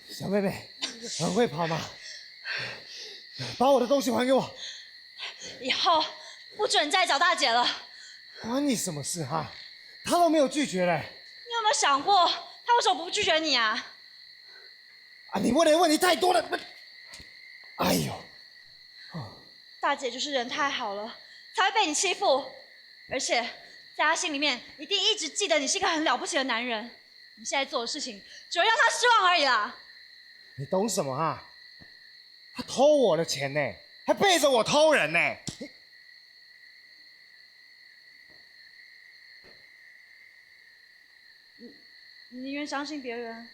小妹妹，很会跑吗？把我的东西还给我！以后不准再找大姐了。关你什么事哈？她都没有拒绝嘞。你有没有想过，她为什么不拒绝你啊？啊，你问的问题太多了。哎呦，大姐就是人太好了，才会被你欺负，而且在她心里面一定一直记得你是一个很了不起的男人。你现在做的事情只会让她失望而已啦。你懂什么啊？他偷我的钱呢，还背着我偷人呢。你宁愿相信别人，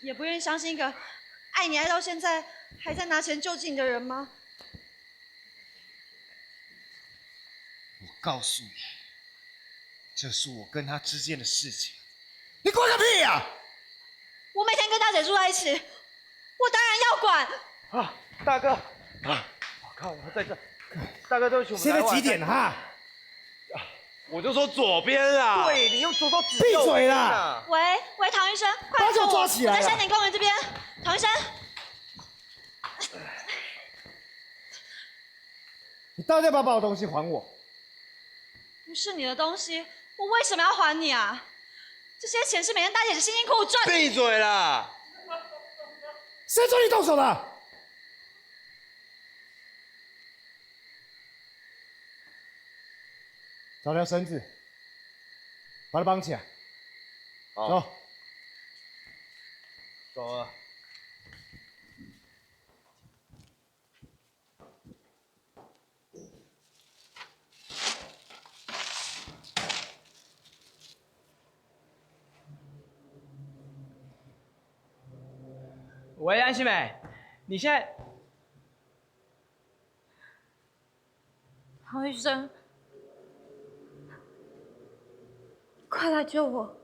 也不愿意相信一个爱你爱到现在还在拿钱救济你的人吗？我告诉你，这是我跟他之间的事情，你管个屁呀！我每天跟大姐住在一起，我当然要管。啊，大哥，啊，我靠，他在这，大哥对不起，我们现在来晚几点了哈？我就说左边啊。对，你用左手指。闭嘴啦！喂，唐医生，快把我抓起来了我在山顶公园这边。唐医生，你到底要不要把我东西还我？不是你的东西，我为什么要还你啊？这些钱是每天大姐辛辛苦苦赚的。闭嘴啦！谁准你动手的？找条绳子，把他绑起来。走。走了。喂，安心美，你现在？唐医生，快来救我！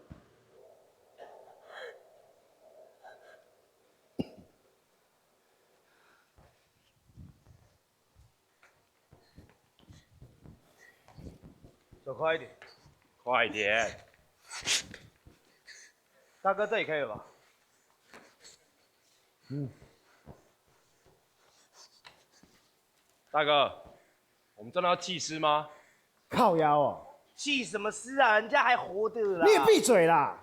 走快一点。快点！大哥，这里可以了吧？大哥，我们真的要弃尸吗？靠腰哦！气什么尸啊？人家还活着啦。你也闭嘴啦！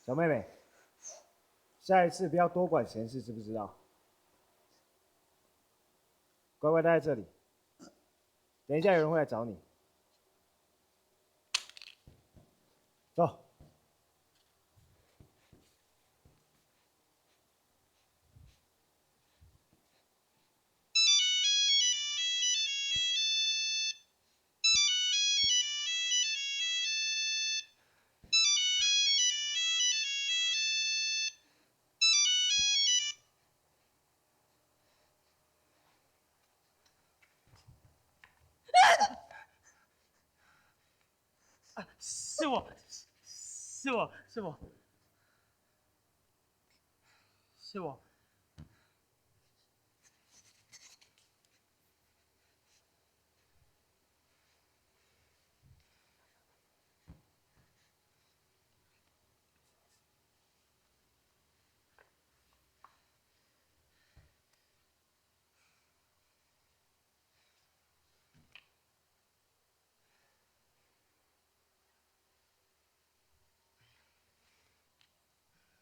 小妹妹，下一次不要多管闲事，知不知道？乖乖待在这里，等一下有人会来找你。走。是我，是我，是我，是我。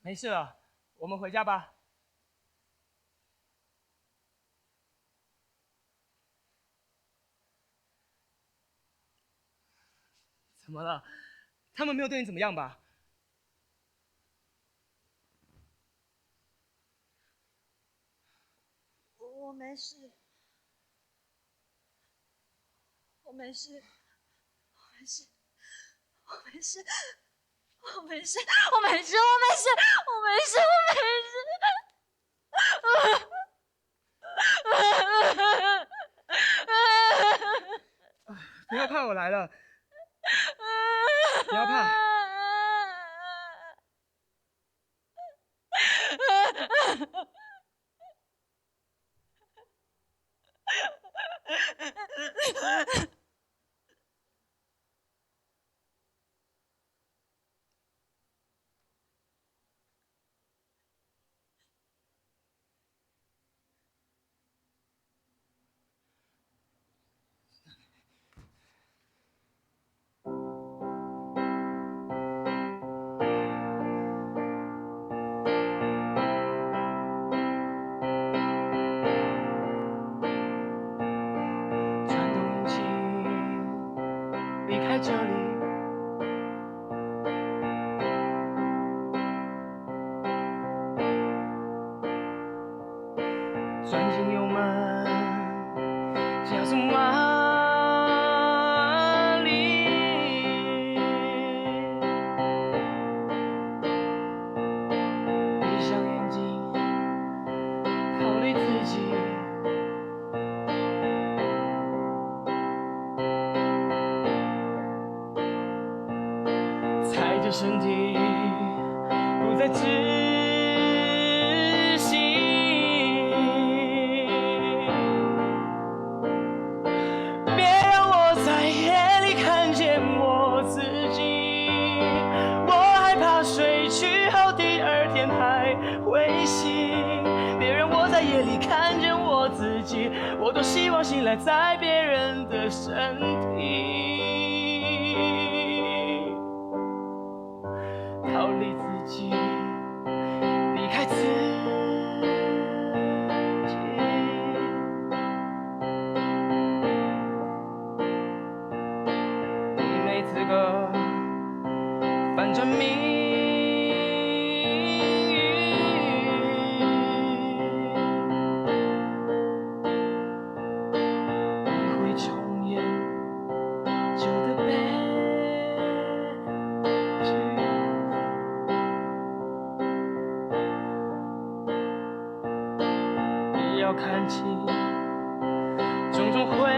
没事了，我们回家吧。怎么了？他们没有对你怎么样吧？我没事，我没事，我没事，我没事，我没事，我没事，我没事，我没事，不要怕，我来了。不要怕。己。踩着身体，不再窒息。别让我在夜里看见我自己，我害怕睡去后第二天还会醒。别让我在夜里看见我自己，我多希望醒来在别人的身体，逃离自己，离开自己。你没资格反证命运，你会重演旧的悲剧。你要看清种种回忆。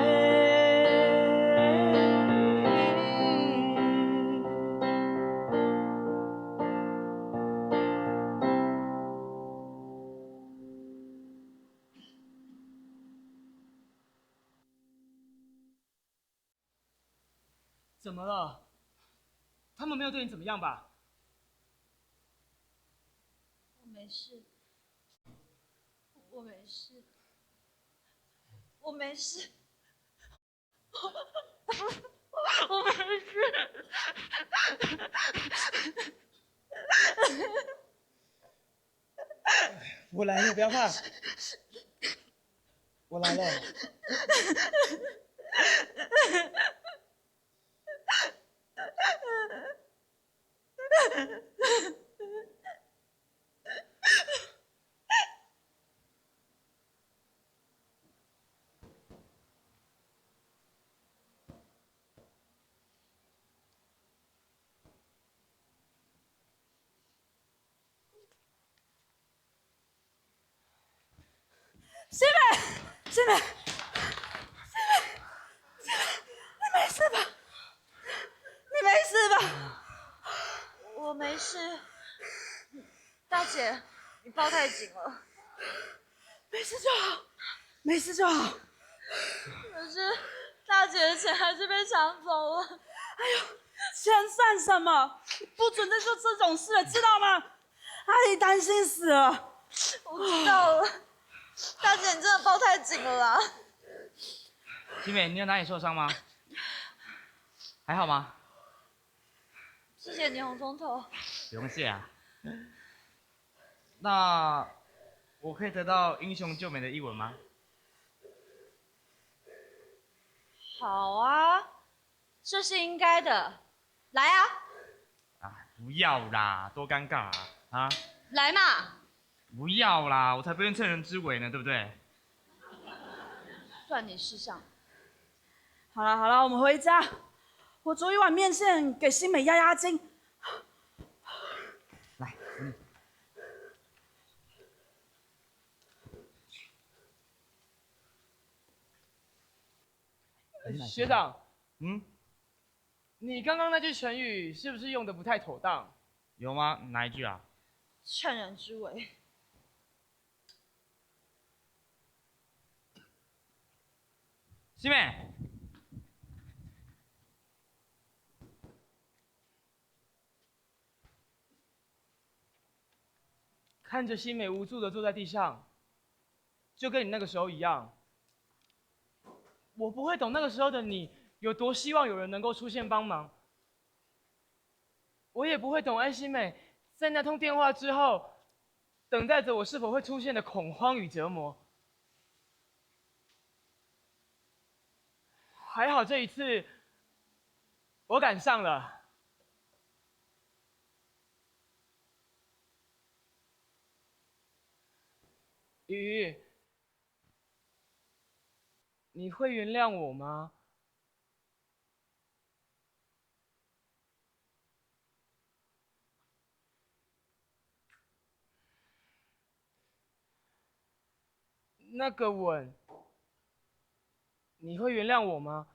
怎么了？他们没有对你怎么样吧？我没事，我没事，我没事，我没事。我来了，不要怕。我来了。西美，西美，你没事吧？你没事吧？我没事。大姐，你抱太紧了。没事就好，没事就好。可是大姐的钱还是被抢走了。哎呦，钱算什么？不准再做这种事了，知道吗？阿姨担心死了。我知道了。大姐，你真的抱太紧了啦！新美，你有哪里受伤吗？还好吗？谢谢你，红葱头。不用谢啊。那我可以得到英雄救美的一吻吗？好啊，这是应该的。来啊！啊，不要啦，多尴尬啊！啊，来嘛！不要啦，我才不愿趁人之危呢，对不对？算你识相。好了好了，我们回家。我煮一碗面线给新美压压惊。来，学长，嗯，你刚刚那句成语是不是用的不太妥当？有吗？哪一句啊？趁人之危。新美，看着新美无助的坐在地上，就跟你那个时候一样。我不会懂那个时候的你有多希望有人能够出现帮忙，我也不会懂安心美在那通电话之后，等待着我是否会出现的恐慌与折磨。还好这一次，我赶上了。雨，你会原谅我吗？那个吻，你会原谅我吗？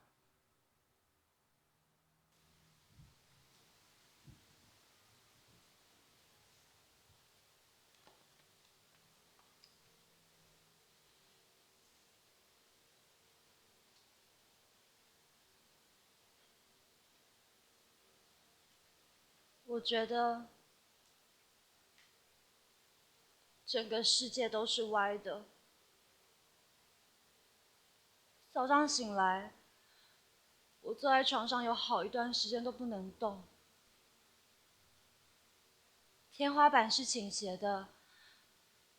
我觉得整个世界都是歪的。早上醒来，我坐在床上有好一段时间都不能动。天花板是倾斜的，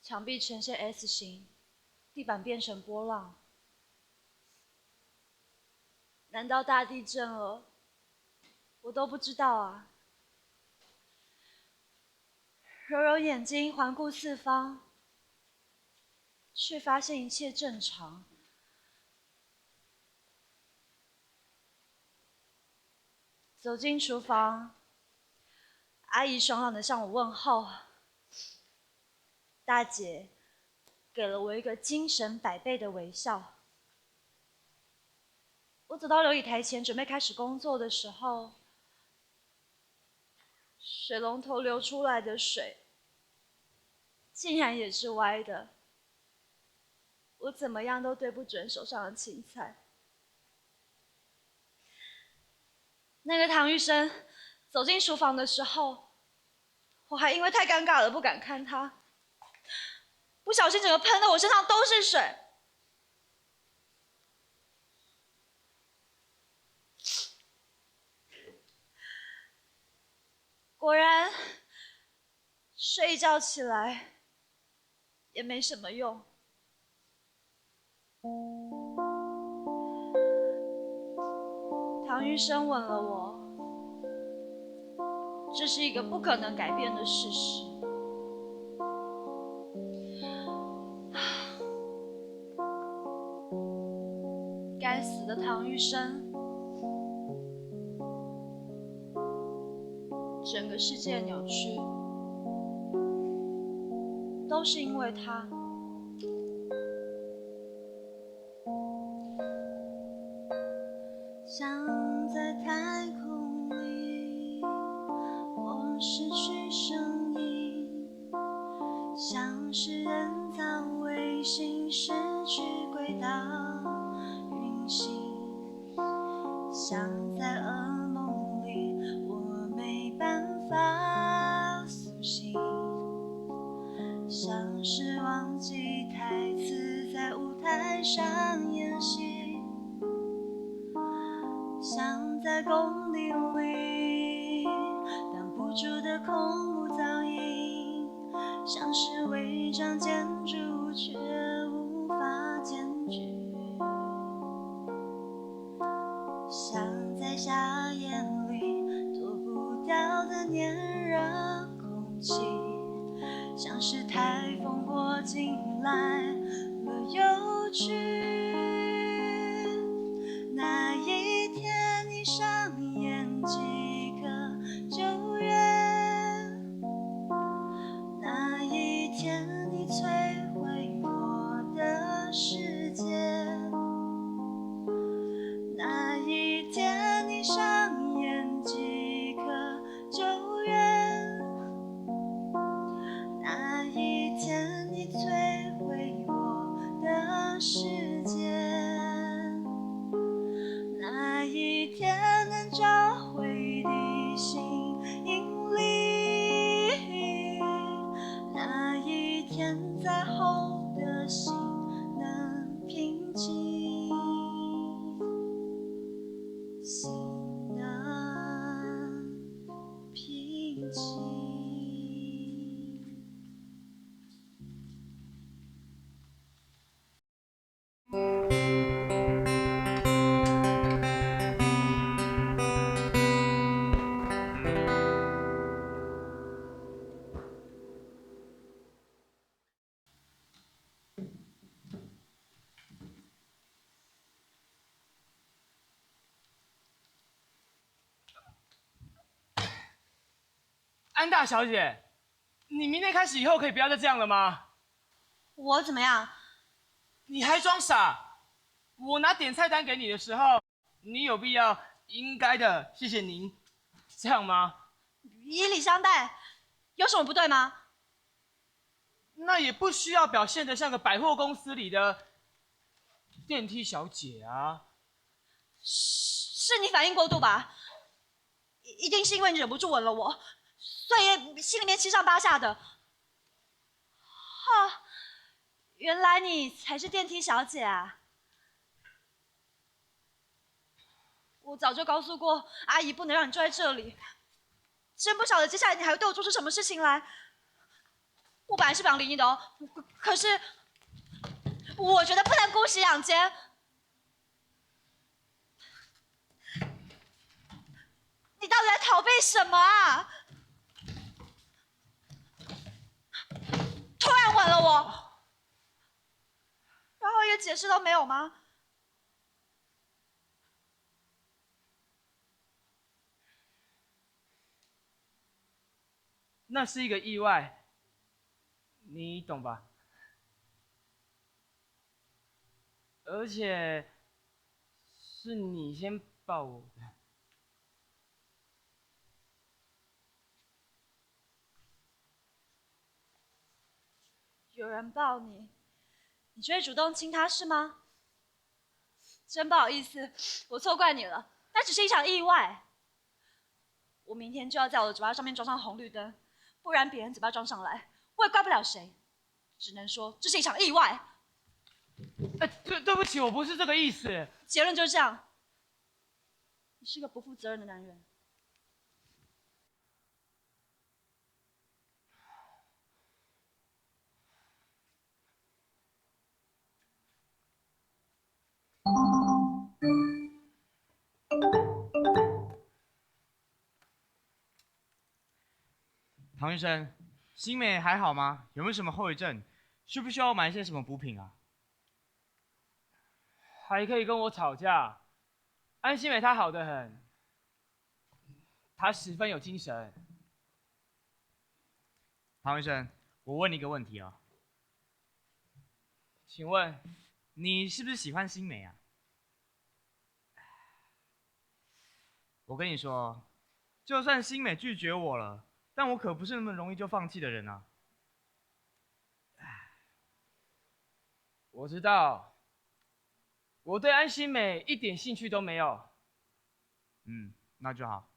墙壁呈现 S 型，地板变成波浪。难道大地震了？我都不知道啊。揉揉眼睛，环顾四方，却发现一切正常。走进厨房，阿姨爽朗地向我问候。大姐给了我一个精神百倍的微笑。我走到流理台前，准备开始工作的时候，水龙头流出来的水竟然也是歪的。我怎么样都对不准手上的青菜。那个唐玉生走进厨房的时候，我还因为太尴尬了不敢看他，不小心整个喷得我身上都是水。果然，睡一觉起来也没什么用。唐玉生吻了我，这是一个不可能改变的事实。该死的唐玉生，整个世界扭曲，都是因为他。像在太空里，我失去声音，像是人造卫星失去轨道运行，像在噩梦里，我没办法苏醒，像是忘记台词在舞台上演戏，像在宫廷里挡不住的空无噪音，像是违章建筑却无法检举，像在夏夜里脱不掉的黏热空气，像是台风过境来了又去。那一天你上演几个旧约，那一天你摧毁我的世界，那一天你上演几个旧约，那一天你摧毁我的世界，那一天能找回地心引力，那一天再厚的心能平静，心能平静。安大小姐，你明天开始以后可以不要再这样了吗？我怎么样？你还装傻？我拿点菜单给你的时候，你有必要应该的谢谢您，这样吗？以礼相待，有什么不对吗？那也不需要表现得像个百货公司里的电梯小姐啊。是你反应过度吧？一定是因为你忍不住吻了我，所以心里面七上八下的。哈，原来你才是电梯小姐啊！我早就告诉过阿姨，不能让你坐在这里。真不晓得接下来你还会对我做出什么事情来。我本来是不想理你的哦，可是我觉得不能姑息养奸。你到底在逃避什么啊？突然吻了我，然后一个解释都没有吗？那是一个意外，你懂吧？而且是你先抱我的。有人抱你，你就会主动亲他是吗？真不好意思，我错怪你了，那只是一场意外。我明天就要在我的嘴巴上面装上红绿灯，不然别人嘴巴装上来，我也怪不了谁，只能说这是一场意外。对不起，我不是这个意思。结论就是这样，你是个不负责任的男人。唐医生，新美还好吗？有没有什么后遗症？需不需要买一些什么补品啊？还可以跟我吵架。安心美她好得很，她十分有精神。唐医生，我问你一个问题啊，请问你是不是喜欢新美啊？我跟你说，就算新美拒绝我了，但我可不是那么容易就放弃的人啊。我知道，我对安心美一点兴趣都没有。那就好。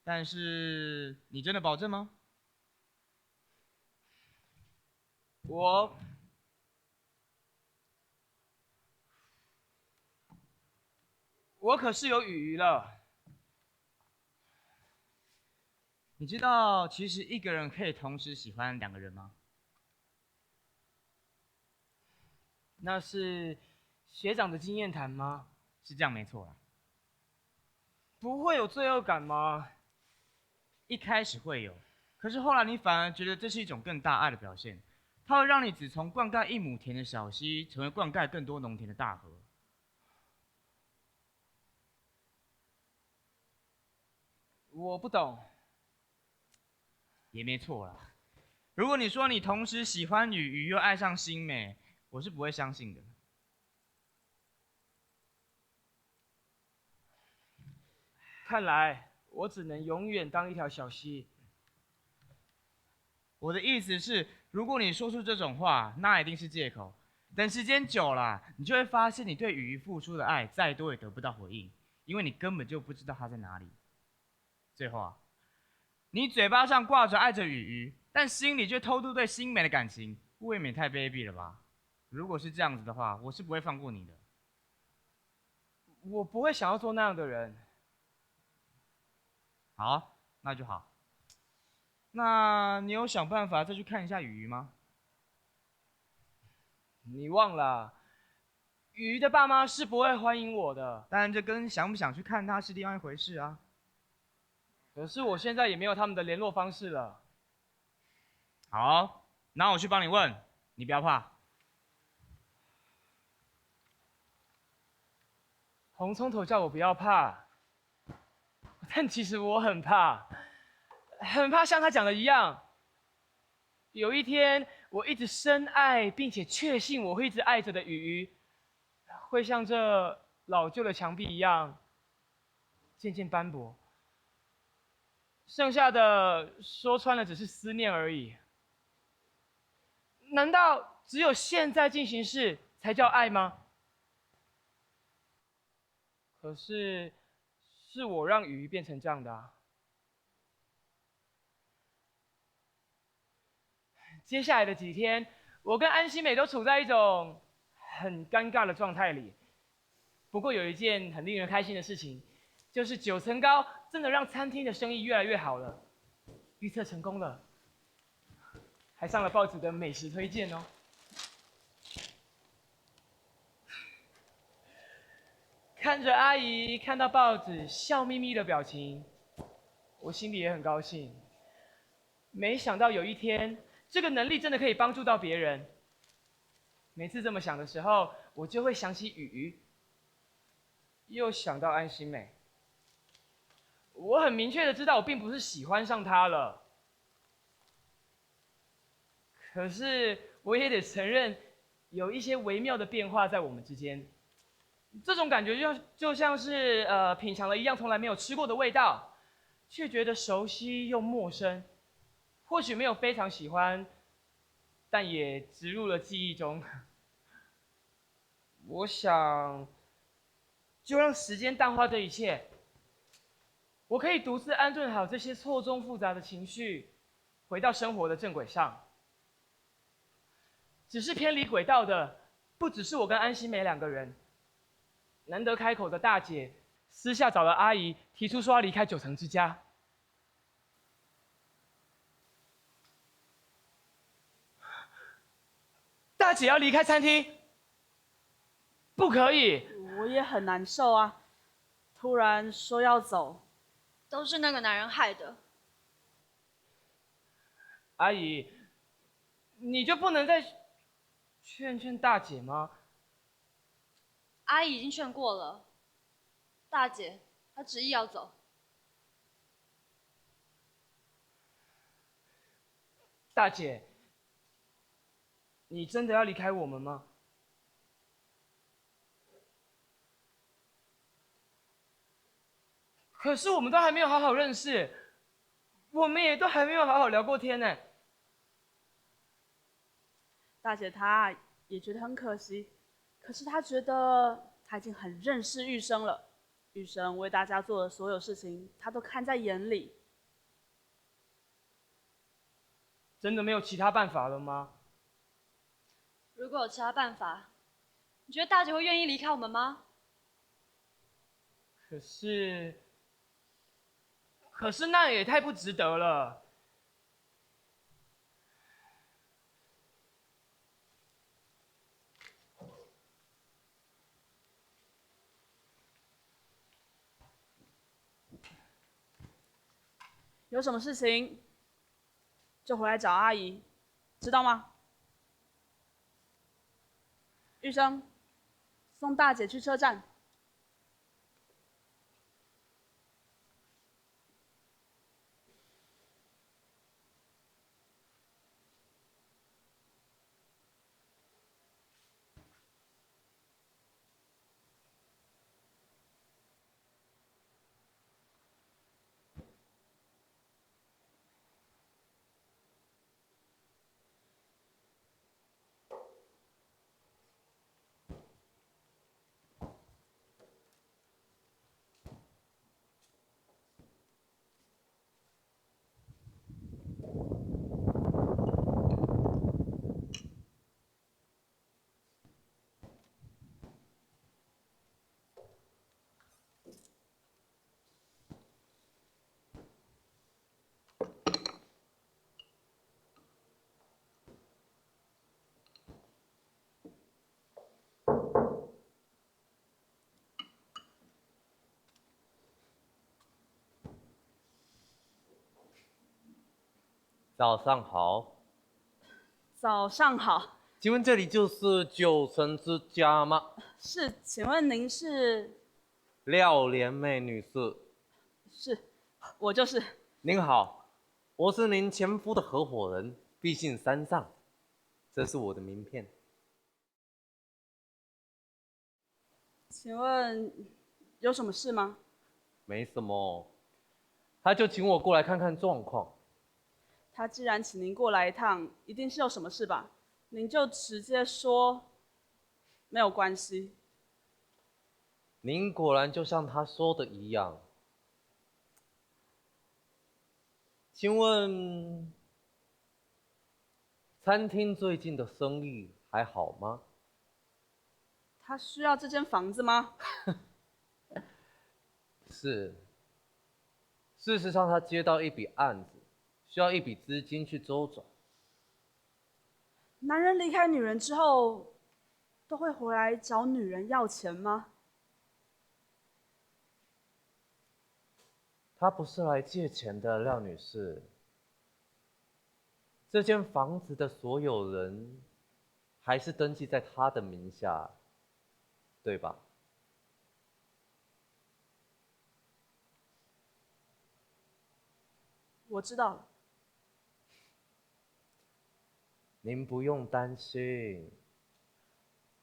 但是你真的保证吗？我可是有雨鱼了。你知道其实一个人可以同时喜欢两个人吗？那是学长的经验谈吗？是这样没错啦。不会有罪恶感吗？一开始会有，可是后来你反而觉得这是一种更大爱的表现，它会让你只从灌溉一亩田的小溪，成为灌溉更多农田的大河。我不懂。也没错啦。如果你说你同时喜欢雨鱼又爱上新美，我是不会相信的。看来我只能永远当一条小溪。我的意思是，如果你说出这种话，那一定是借口。等时间久了，你就会发现你对雨鱼付出的爱再多也得不到回应，因为你根本就不知道它在哪里。最后啊，你嘴巴上挂着爱着雨鱼，但心里却偷渡对新美的感情，未免太卑鄙了吧？如果是这样子的话，我是不会放过你的。我不会想要做那样的人。好，那就好。那你有想办法再去看一下雨鱼吗？你忘了，雨鱼的爸妈是不会欢迎我的。当然，这跟想不想去看他是另外一回事啊。可是我现在也没有他们的联络方式了。好，那我去帮你问，你不要怕。红葱头叫我不要怕，但其实我很怕，很怕像他讲的一样，有一天，我一直深爱并且确信我会一直爱着的鱼，会像这老旧的墙壁一样，渐渐斑驳。剩下的说穿了只是思念而已。难道只有现在进行式才叫爱吗？可是，是我让鱼变成这样的啊。接下来的几天，我跟安心美都处在一种很尴尬的状态里。不过有一件很令人开心的事情，就是9层高真的让餐厅的生意越来越好了，预测成功了，还上了报纸的美食推荐哦。看着阿姨看到报纸笑眯眯的表情，我心里也很高兴。没想到有一天，这个能力真的可以帮助到别人。每次这么想的时候，我就会想起鱼，又想到安心美。我很明确的知道，我并不是喜欢上她了。可是我也得承认，有一些微妙的变化在我们之间。这种感觉就像是品尝了一样从来没有吃过的味道，却觉得熟悉又陌生。或许没有非常喜欢，但也植入了记忆中。我想，就让时间淡化这一切。我可以独自安顿好这些错综复杂的情绪，回到生活的正轨上。只是偏离轨道的，不只是我跟安心美2个人。难得开口的大姐，私下找了阿姨，提出说要离开9层之家。大姐要离开餐厅，不可以。我也很难受啊，突然说要走，都是那个男人害的。阿姨，你就不能再劝劝大姐吗？阿姨已经劝过了，大姐她执意要走。大姐，你真的要离开我们吗？可是我们都还没有好好认识，我们也都还没有好好聊过天呢。大姐她也觉得很可惜，可是她觉得她已经很认识玉生了，玉生为大家做的所有事情，她都看在眼里。真的没有其他办法了吗？如果有其他办法，你觉得大姐会愿意离开我们吗？可是那也太不值得了。有什么事情就回来找阿姨，知道吗？玉生，送大姐去车站。早上好，早上好，请问这里就是9层之家吗？是，请问您是？廖莲妹女士。是，我就是。您好，我是您前夫的合伙人，毕竟山上，这是我的名片。请问有什么事吗？没什么，他就请我过来看看状况。他既然请您过来一趟，一定是有什么事吧？您就直接说，没有关系。您果然就像他说的一样。请问，餐厅最近的生意还好吗？他需要这间房子吗？是。事实上，他接到一笔案子，需要一笔资金去周转。男人离开女人之后，都会回来找女人要钱吗？他不是来借钱的，廖女士。这间房子的所有人还是登记在他的名下，对吧？我知道了。您不用担心，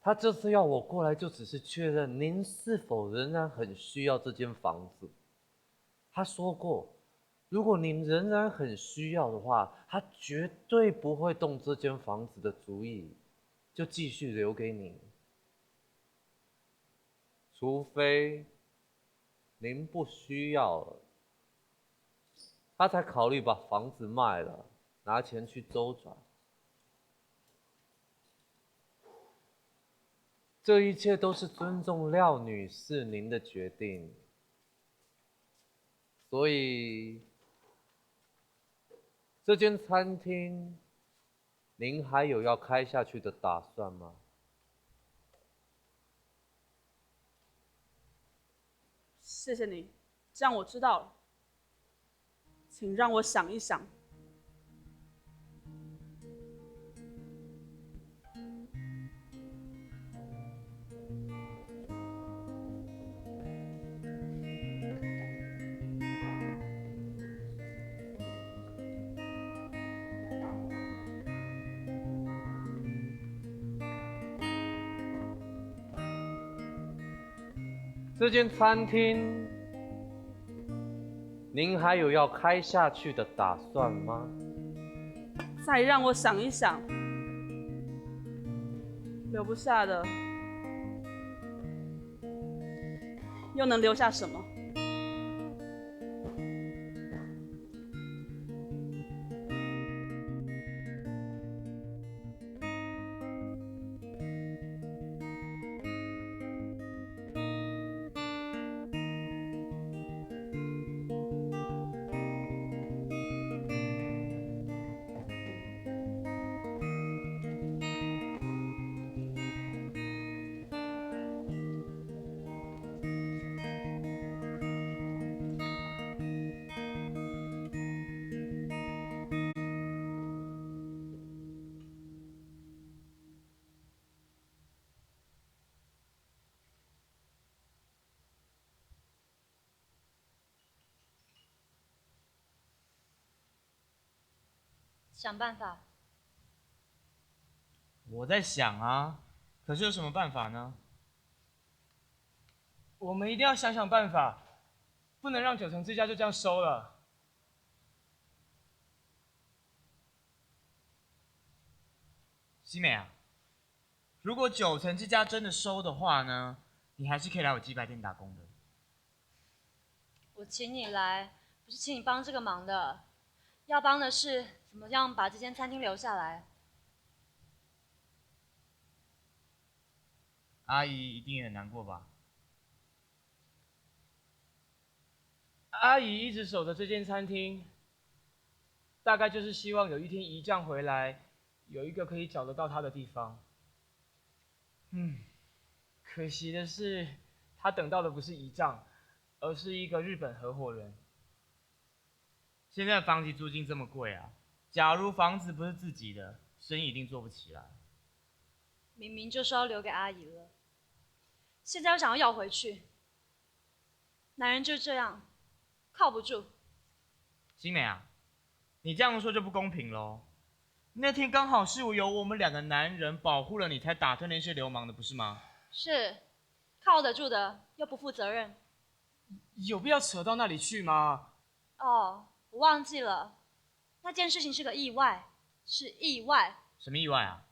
他这次要我过来，就只是确认您是否仍然很需要这间房子。他说过，如果您仍然很需要的话，他绝对不会动这间房子的主意，就继续留给您。除非您不需要了，他才考虑把房子卖了，拿钱去周转。这一切都是尊重廖女士您的决定，所以这间餐厅您还有要开下去的打算吗？谢谢你，这样我知道了。请让我想一想。这间餐厅您还有要开下去的打算吗？再让我想一想，留不下的，又能留下什么？想办法。我在想啊，可是有什么办法呢？我们一定要想想办法，不能让九城之家就这样收了。西美啊，如果九城之家真的收的话呢，你还是可以来我鸡排店打工的。我请你来，不是请你帮这个忙的，要帮的是怎么样把这间餐厅留下来。阿姨一定也很难过吧？阿姨一直守着这间餐厅，大概就是希望有一天姨丈回来，有一个可以找得到他的地方。可惜的是，他等到的不是姨丈，而是一个日本合伙人。现在房子租金这么贵啊，假如房子不是自己的，生意一定做不起来。明明就是要留给阿姨了，现在又想要要回去。男人就这样，靠不住。新美啊，你这样说就不公平喽。那天刚好是有我们2个男人保护了你，才打退那些流氓的，不是吗？是，靠得住的又不负责任。有必要扯到那里去吗？哦，我忘记了，那件事情是个意外，是意外。什么意外啊？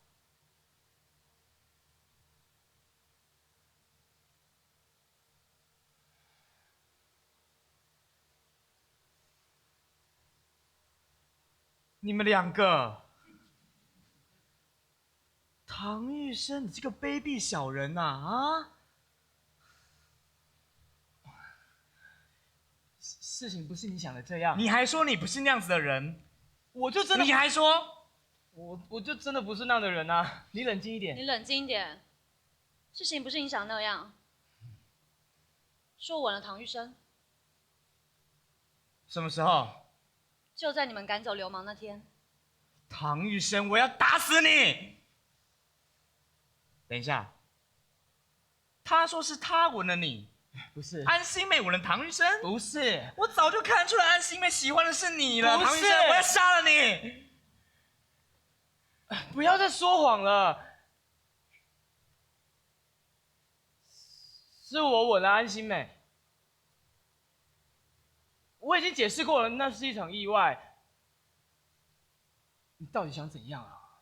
你们2个，唐玉生，你这个卑鄙小人呐！事情不是你想的这样。你还说你不是那样子的人，我就真的，你还说我就真的不是那样的人啊！你冷静一点。你冷静一点，事情不是你想那样。说我吻了唐玉生，什么时候？就在你们赶走流氓那天。唐玉生，我要打死你！等一下，他说是他吻了你，不是，安心妹吻了唐玉生？不是，我早就看出来安心妹喜欢的是你了，不是唐玉生，我要杀了你！不要再说谎了。是我吻了安心美。我已经解释过了，那是一场意外。你到底想怎样啊？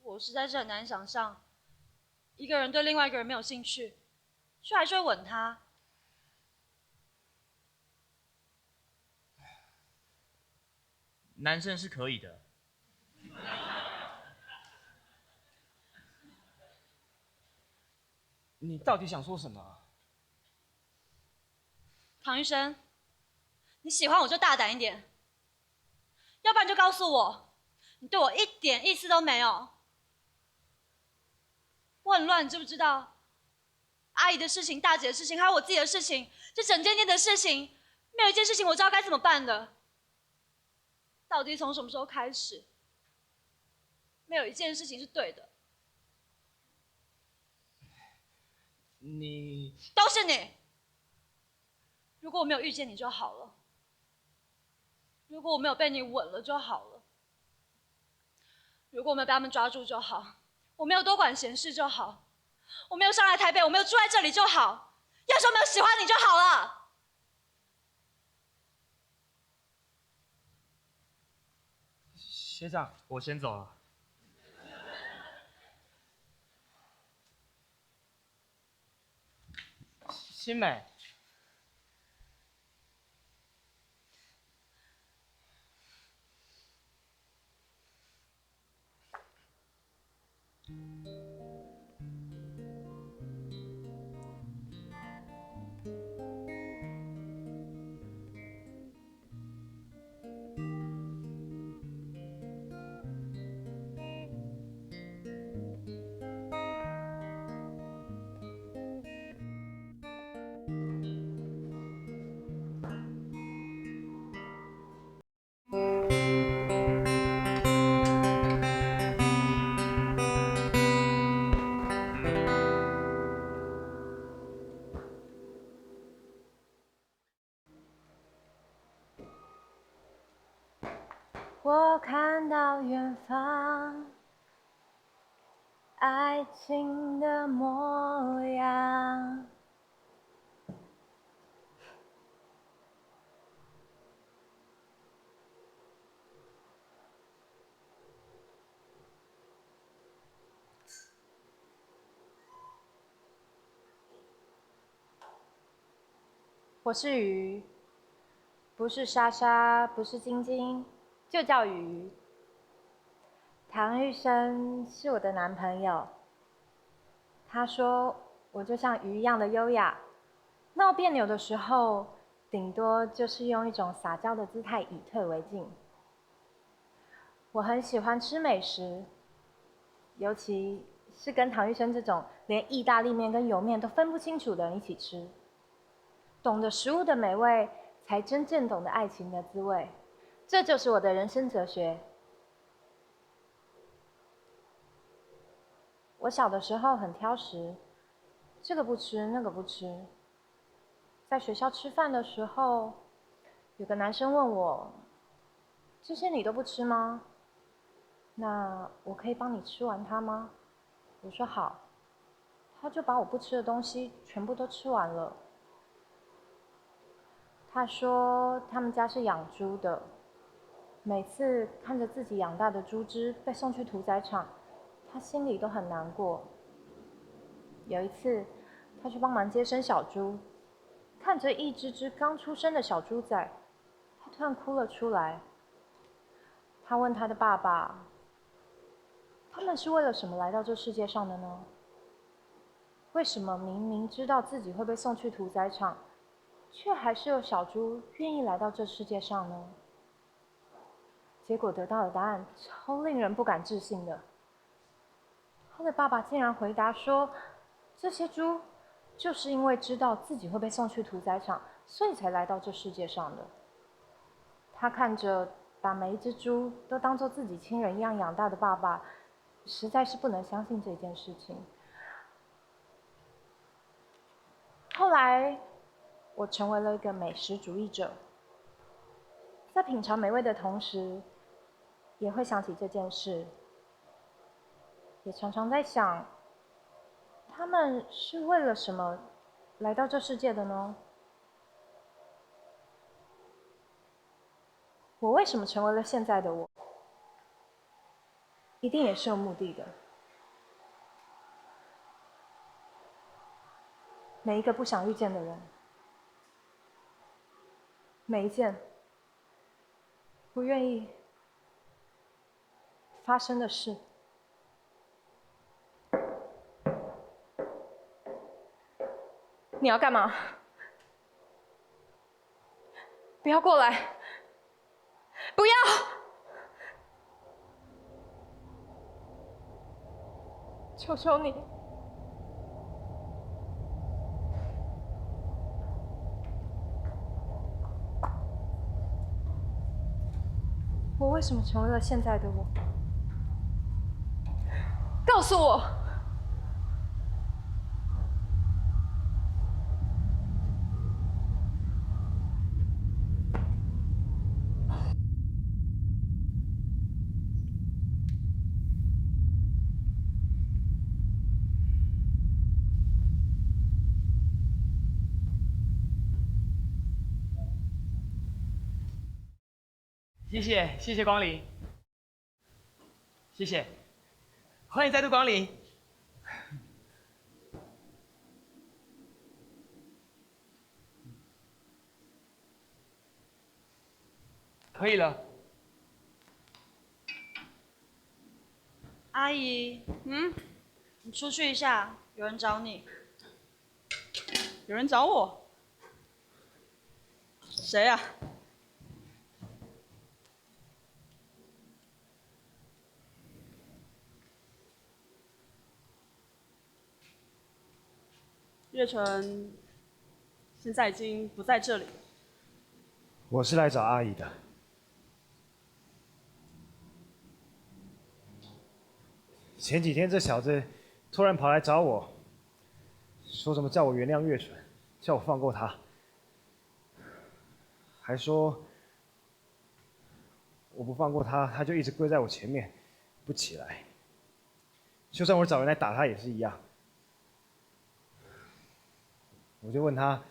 我实在是很难想象，一个人对另外一个人没有兴趣，却还是会吻他。男生是可以的。你到底想说什么？唐玉生，你喜欢我就大胆一点，要不然就告诉我，你对我一点意思都没有。我很乱，你知不知道？阿姨的事情、大姐的事情，还有我自己的事情，这整间店的事情，没有一件事情我知道该怎么办的。到底从什么时候开始，没有一件事情是对的？你都是你。如果我没有遇见你就好了，如果我没有被你吻了就好了，如果我没有被他们抓住就好，我没有多管闲事就好，我没有上来台北，我没有住在这里就好，要是我没有喜欢你就好了。学长，我先走了。新美。我看到远方，爱情的模样。我是鱼，不是莎莎，不是晶晶。就叫鱼。唐玉生是我的男朋友。他说我就像鱼一样的优雅，闹别扭的时候，顶多就是用一种撒娇的姿态以退为进。我很喜欢吃美食，尤其是跟唐玉生这种连意大利面跟油面都分不清楚的人一起吃。懂得食物的美味，才真正懂得爱情的滋味。这就是我的人生哲学。我小的时候很挑食，这个不吃，那个不吃。在学校吃饭的时候，有个男生问我：“这些你都不吃吗？”那我可以帮你吃完它吗？我说好，他就把我不吃的东西全部都吃完了。他说他们家是养猪的，每次看着自己养大的猪只被送去屠宰场，他心里都很难过。有一次，他去帮忙接生小猪，看着一只只刚出生的小猪仔，他突然哭了出来。他问他的爸爸，他们是为了什么来到这世界上的呢？为什么明明知道自己会被送去屠宰场，却还是有小猪愿意来到这世界上呢？结果得到的答案超令人不敢置信的。他的爸爸竟然回答说，这些猪就是因为知道自己会被送去屠宰场，所以才来到这世界上的。他看着把每一只猪都当作自己亲人一样养大的爸爸，实在是不能相信这件事情。后来，我成为了一个美食主义者，在品尝美味的同时，也会想起这件事，也常常在想，他们是为了什么来到这世界的呢？我为什么成为了现在的我？一定也是有目的的。每一个不想遇见的人，每一件不愿意发生的事，你要干嘛？不要过来！不要！求求你！我为什么成为了现在的我？告诉我！谢谢，谢谢光临。谢谢，欢迎再度光临。可以了。阿姨，你出去一下，有人找你。有人找我？谁啊？月纯现在已经不在这里了。我是来找阿姨的。前几天这小子突然跑来找我，说什么叫我原谅月纯，叫我放过他，还说我不放过他，他就一直跪在我前面不起来，就算我找人来打他也是一样。我就问他，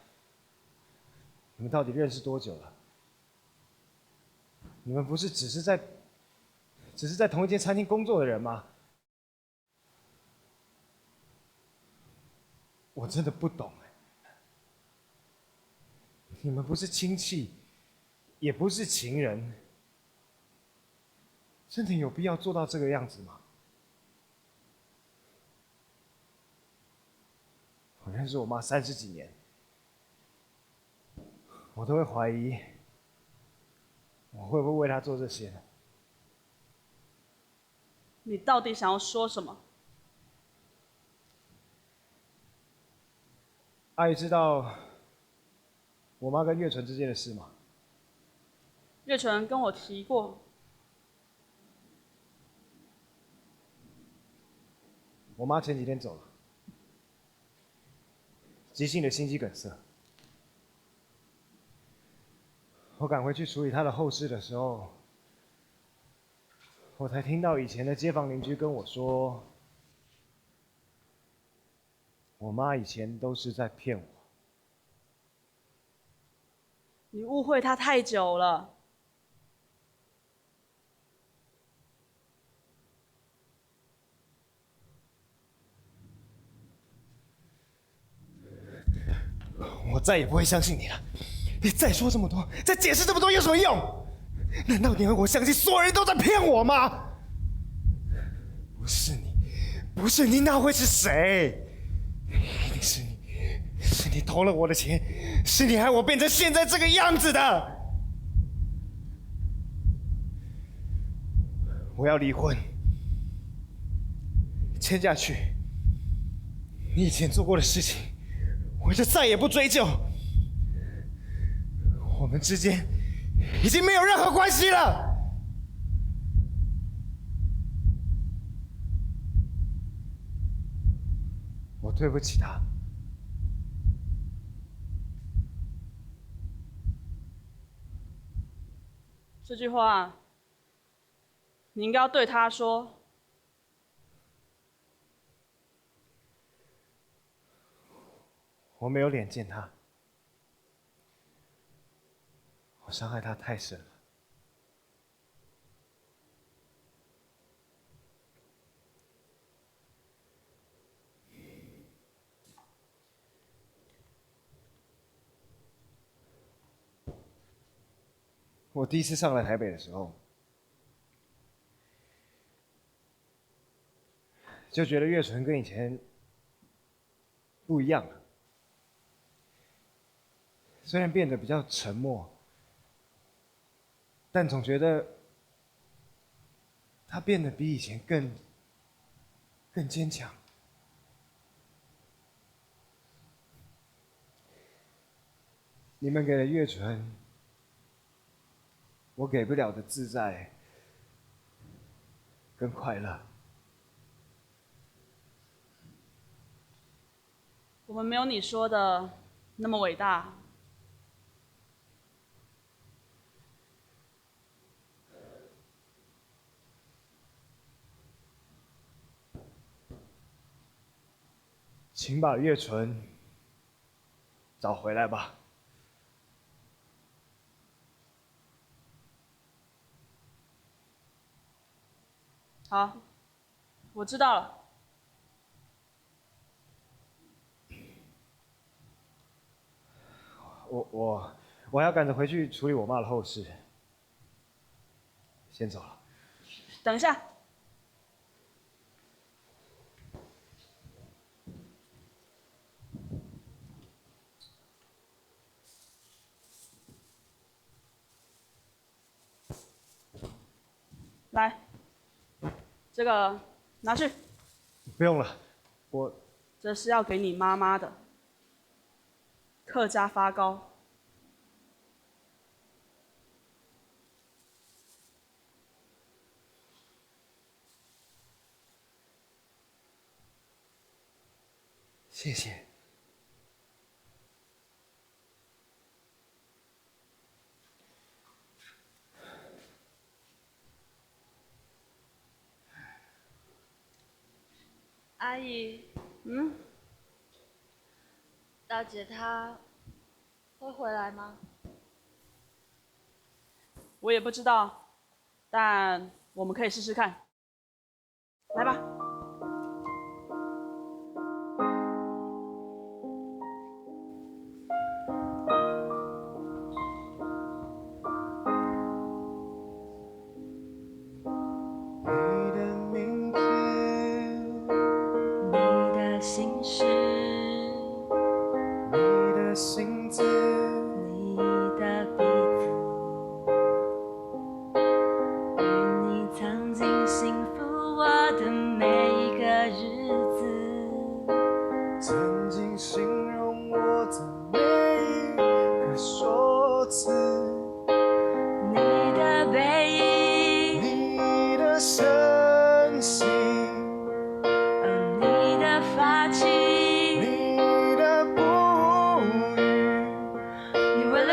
你们到底认识多久了？你们不是只是在同一间餐厅工作的人吗？我真的不懂哎。你们不是亲戚，也不是情人，真的有必要做到这个样子吗？我认识我妈30几年，我都会怀疑，我会不会为她做这些呢？你到底想要说什么？阿姨知道我妈跟月纯之间的事吗？月纯跟我提过，我妈前几天走了，急性的心肌梗塞。我赶回去处理她的后事的时候，我才听到以前的街坊邻居跟我说，我妈以前都是在骗我。你误会他太久了。我再也不会相信你了。你再说这么多，再解释这么多有什么用？难道你要我相信所有人都在骗我吗？不是你，不是你，那会是谁？一定是你，是你偷了我的钱，是你害我变成现在这个样子的。我要离婚，签下去。你以前做过的事情，我就再也不追究。我们之间已经没有任何关系了。我对不起他。这句话，你应该要对他说。我没有脸见他，我伤害他太深了。我第一次上来台北的时候，就觉得月纯跟以前不一样了。虽然变得比较沉默，但总觉得他变得比以前更坚强。你们给了月纯我给不了的自在跟快乐。我们没有你说的那么伟大。请把月纯找回来吧。好，我知道了。我还要赶着回去处理我妈的后事，先走了。等一下。来，这个拿去。不用了，我这是要给你妈妈的，客家发糕。谢谢。阿姨，大姐她会回来吗？我也不知道，但我们可以试试看。来吧。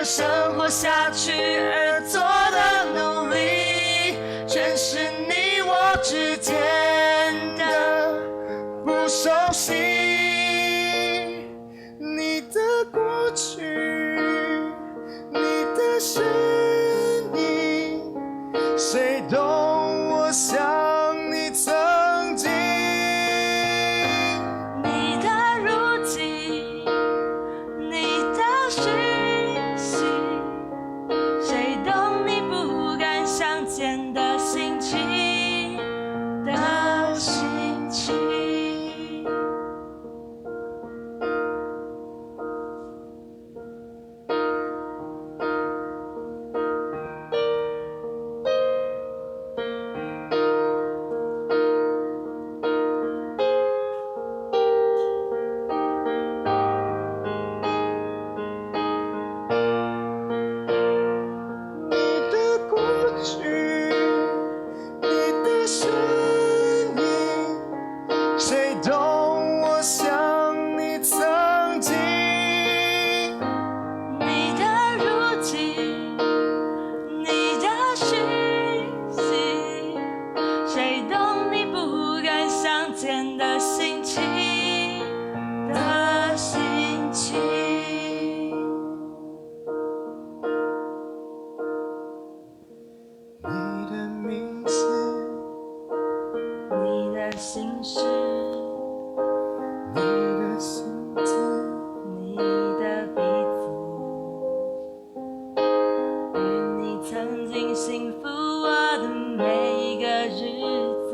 生活下去而做的努力，全是你的心事，你的心字，你的鼻子，与你曾经幸福我的每一个日子，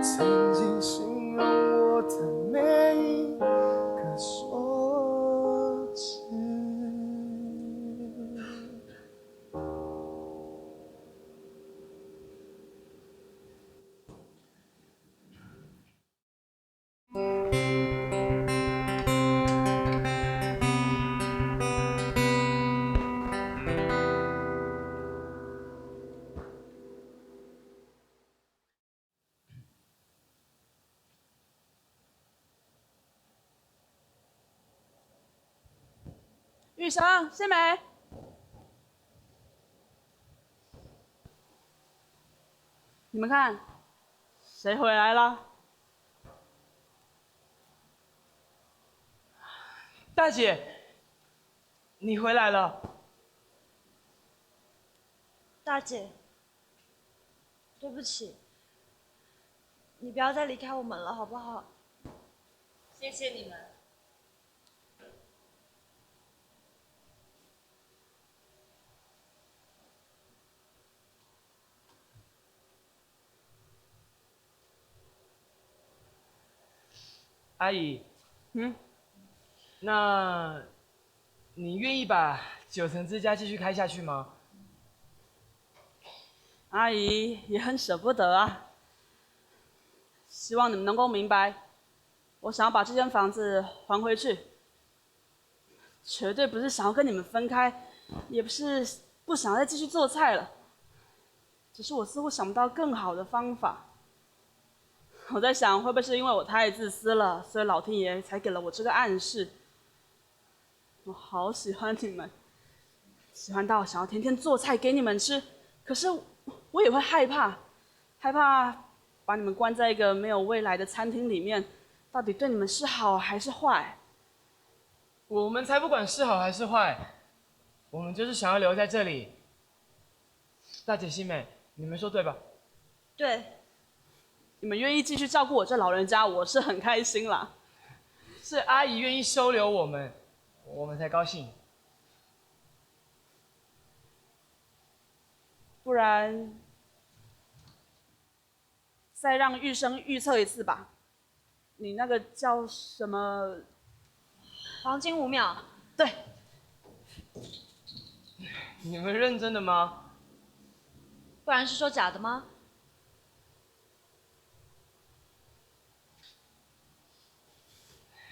曾经形容我的每一个说辞。玉生、新梅，你们看，谁回来了？大姐，你回来了。大姐，对不起，你不要再离开我们了，好不好？谢谢你们。阿姨，嗯，那你愿意把9层之家继续开下去吗？阿姨也很舍不得啊。希望你们能够明白，我想要把这间房子还回去，绝对不是想要跟你们分开，也不是不想再继续做菜了，只是我似乎想不到更好的方法。我在想，会不会是因为我太自私了，所以老天爷才给了我这个暗示？我好喜欢你们，喜欢到想要天天做菜给你们吃，可是我也会害怕把你们关在一个没有未来的餐厅里面，到底对你们是好还是坏？我们才不管是好还是坏，我们就是想要留在这里。大姐、新美，你们说对吧？对，你们愿意继续照顾我这老人家，我是很开心啦。是阿姨愿意收留我们，我们才高兴。不然，再让玉生预测一次吧。你那个叫什么？黄金5秒。对，你们认真的吗？不然是说假的吗？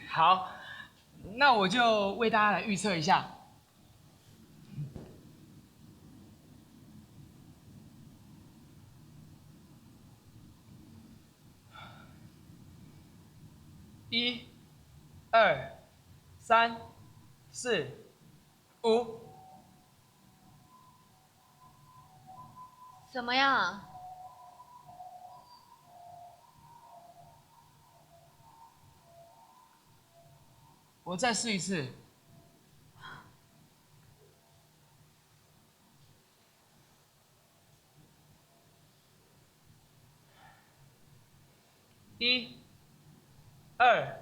好，那我就为大家来预测一下。1、2、3、4、5。怎么样？我再试一次。1、2、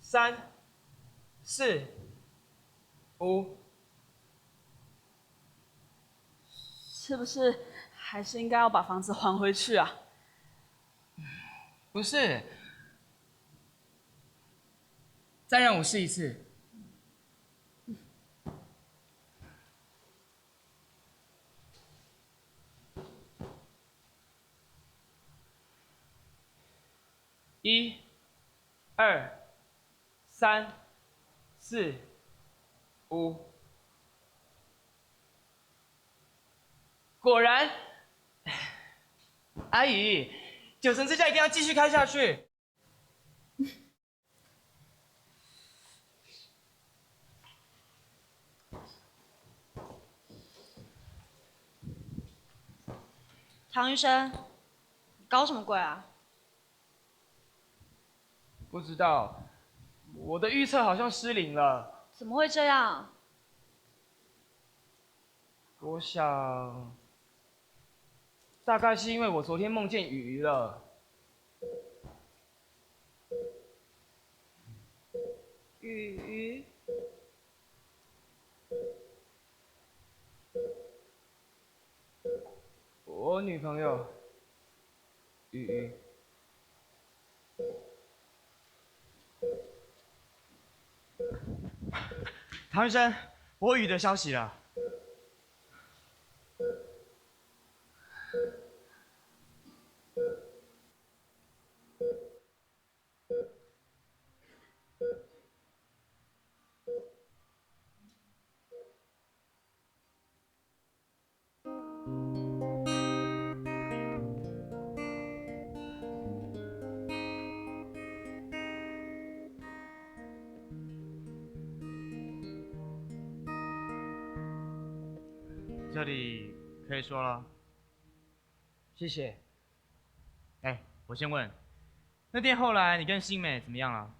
3、4、5。是不是还是应该要把房子还回去啊？不是，再让我试一次。1、2、3、4、5。果然，阿姨，9层之家一定要继续开下去。唐医生，搞什么鬼啊？不知道，我的预测好像失灵了。怎么会这样？我想，大概是因为我昨天梦见鱼了。雨，我女朋友雨。唐医生，我有雨的消息了。这里可以说了。谢谢。哎，我先问，那天后来你跟新美怎么样了？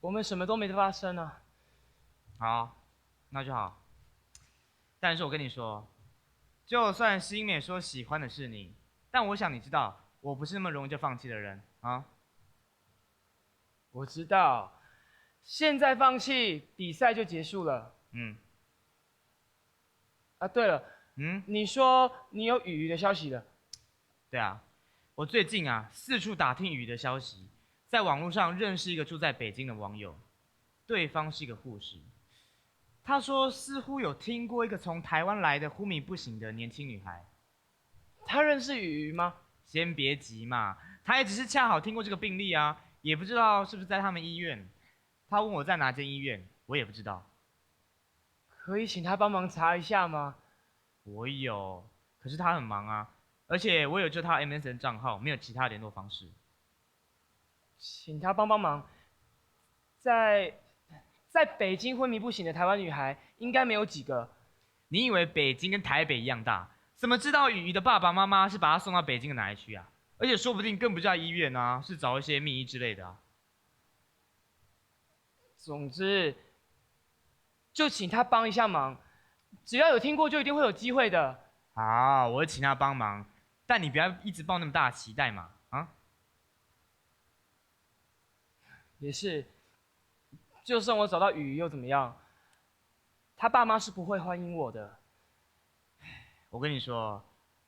我们什么都没发生啊。好，那就好。但是我跟你说，就算新美说喜欢的是你，但我想你知道，我不是那么容易就放弃的人啊。我知道。现在放弃，比赛就结束了。啊，对了，你说你有雨的消息了？对啊，我最近啊四处打听雨的消息，在网络上认识一个住在北京的网友，对方是一个护士。他说似乎有听过一个从台湾来的忽明不醒的年轻女孩。他认识雨吗？先别急嘛，他也只是恰好听过这个病例啊，也不知道是不是在他们医院。他问我在哪间医院，我也不知道。可以请他帮忙查一下吗？我有，可是他很忙啊，而且我有就他 MSN 账号，没有其他联络方式。请他帮忙。在北京昏迷不醒的台湾女孩应该没有几个。你以为北京跟台北一样大？怎么知道雨的爸爸妈妈是把他送到北京的哪一区啊？而且说不定更不在医院啊，是找一些秘医之类的啊。总之，就请他帮一下忙，只要有听过，就一定会有机会的。好，我会请他帮忙，但你不要一直抱那么大的期待嘛，啊？也是，就算我找到雨又怎么样？他爸妈是不会欢迎我的。我跟你说，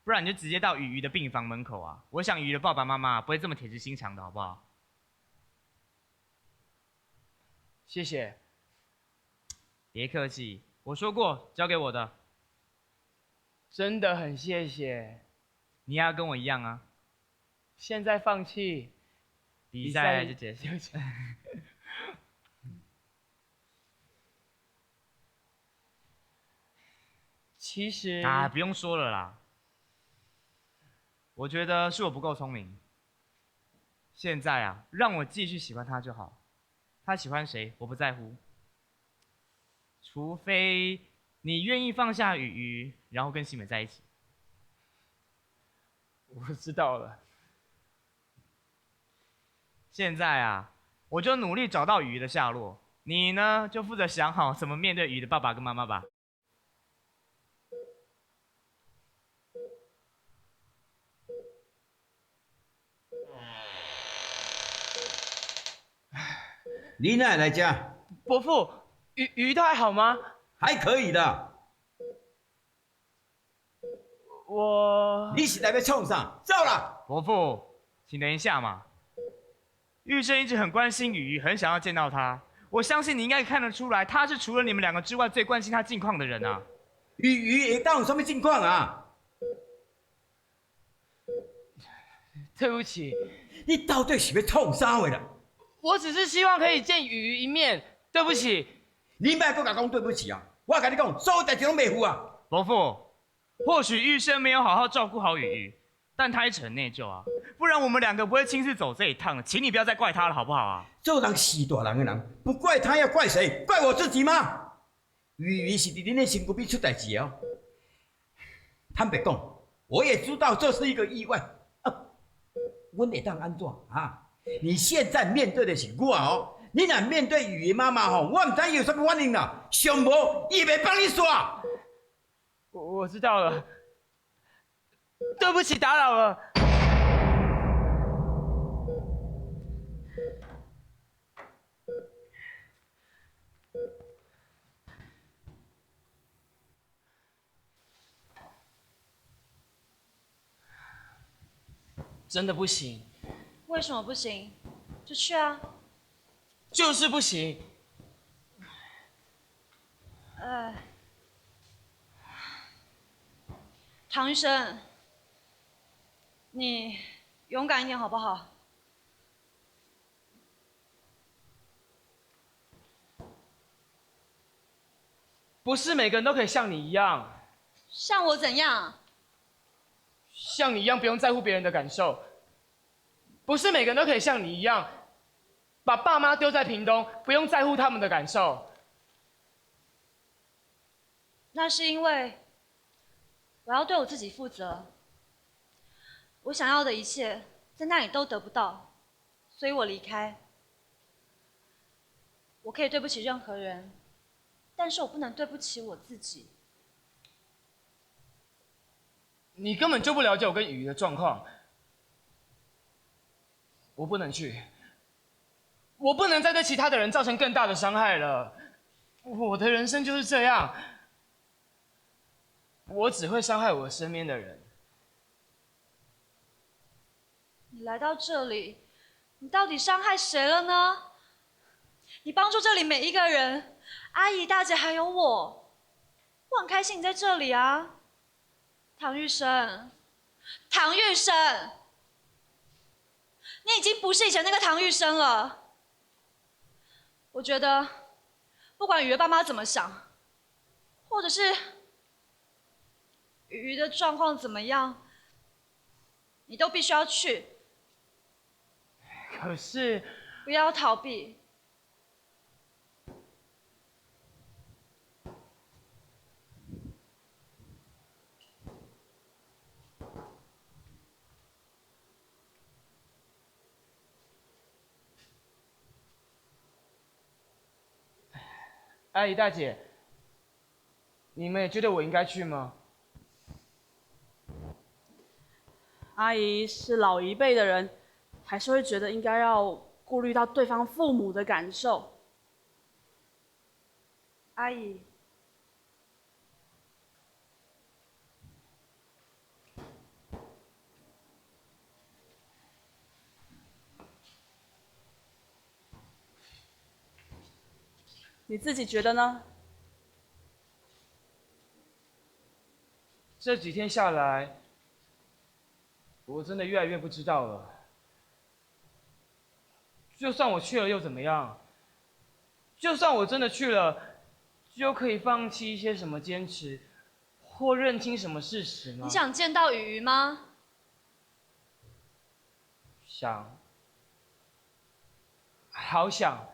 不然你就直接到雨的病房门口啊！我想雨的爸爸妈妈不会这么铁石心肠的，好不好？谢谢。别客气，我说过交给我的。真的很谢谢。你也要跟我一样啊。现在放弃，比赛就结束。其实啊，不用说了啦。我觉得是我不够聪明。现在啊，让我继续喜欢他就好。他喜欢谁，我不在乎。除非你愿意放下雨，然后跟新美在一起。我知道了。现在啊，我就努力找到雨的下落。你呢，就负责想好怎么面对雨的爸爸跟妈妈吧。你哪来家？伯父，鱼他还好吗？还可以的。你是在要冲啥？走啦！伯父，请等一下嘛。玉生一直很关心雨，很想要见到他。我相信你应该看得出来，他是除了你们两个之外最关心他近况的人啊。雨会当有什么近况啊？对不起，你到底是要冲啥话啦？我只是希望可以见雨一面。对不起，你别搁讲对不起啊！我跟你讲，所有代志拢袂负啊。伯父，或许玉生没有好好照顾好雨，但他一直很内疚啊。不然我们两个不会亲自走这一趟，请你不要再怪他了，好不好啊？做人是大人的人，不怪他要怪谁？怪我自己吗？雨是伫恁的身躯边出代志哦。坦白讲，我也知道这是一个意外。我会当安怎啊？你现在面对的是我哦，你若面对雨的妈妈吼，我唔知伊有什么反应啦。上无，伊会帮你耍。我知道了，对不起，打扰了。真的不行，为什么不行？就去啊。就是不行。唐医生，你勇敢一点好不好？不是每个人都可以像你一样，像我怎样？像你一样不用在乎别人的感受。不是每个人都可以像你一样，把爸妈丢在屏东，不用在乎他们的感受。那是因为我要对我自己负责。我想要的一切在那里都得不到，所以我离开。我可以对不起任何人，但是我不能对不起我自己。你根本就不了解我跟雨的状况。我不能去，我不能再对其他的人造成更大的伤害了。我的人生就是这样，我只会伤害我身边的人。你来到这里，你到底伤害谁了呢？你帮助这里每一个人，阿姨、大姐还有我，我很开心你在这里啊，唐玉生，唐玉生，你已经不是以前那个唐玉生了。我觉得，不管雨的爸妈怎么想，或者是鱼的状况怎么样，你都必须要去。可是，不要逃避。阿姨、大姐，你们也觉得我应该去吗？阿姨是老一辈的人，还是会觉得应该要顾虑到对方父母的感受。阿姨，你自己觉得呢？这几天下来，我真的越来越不知道了。就算我去了又怎么样？就算我真的去了，就可以放弃一些什么坚持，或认清什么事实吗？你想见到雨鱼吗？想，好想。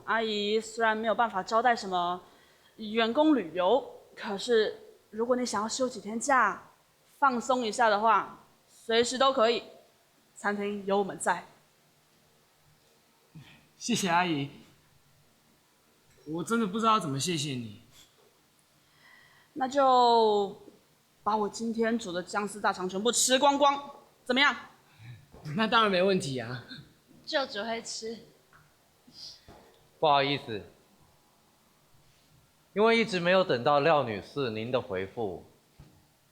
阿姨虽然没有办法招待什么员工旅游，可是如果你想要休几天假，放松一下的话，随时都可以。餐厅有我们在。谢谢阿姨，我真的不知道怎么谢谢你。那就把我今天煮的姜丝大肠全部吃光光，怎么样？那当然没问题啊。就只会吃。不好意思，因为一直没有等到廖女士您的回复，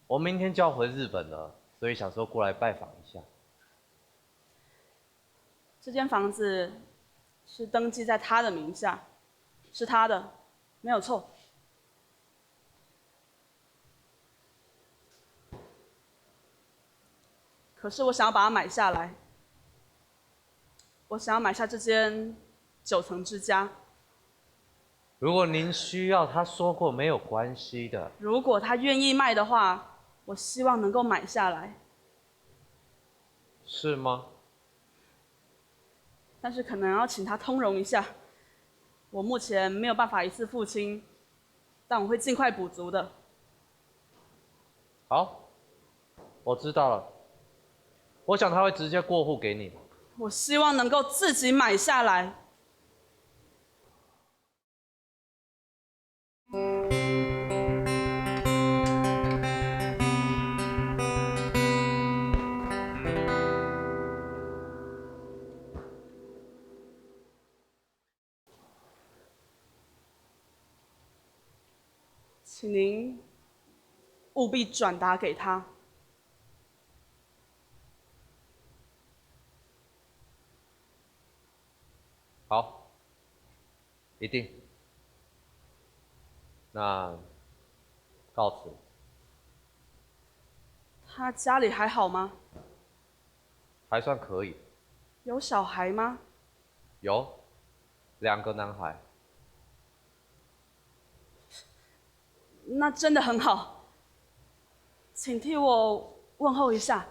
我明天就要回日本了，所以想说过来拜访一下。这间房子是登记在他的名下，是他的，没有错。可是我想要把它买下来，我想要买下这间9层之家。如果您需要，他说过没有关系的。如果他愿意卖的话，我希望能够买下来。是吗？但是可能要请他通融一下，我目前没有办法一次付清，但我会尽快补足的。好，我知道了。我想他会直接过户给你。我希望能够自己买下来。请您务必转达给他。好，一定。那告辞。他家里还好吗？还算可以。有小孩吗？有2个男孩。那真的很好，请替我问候一下。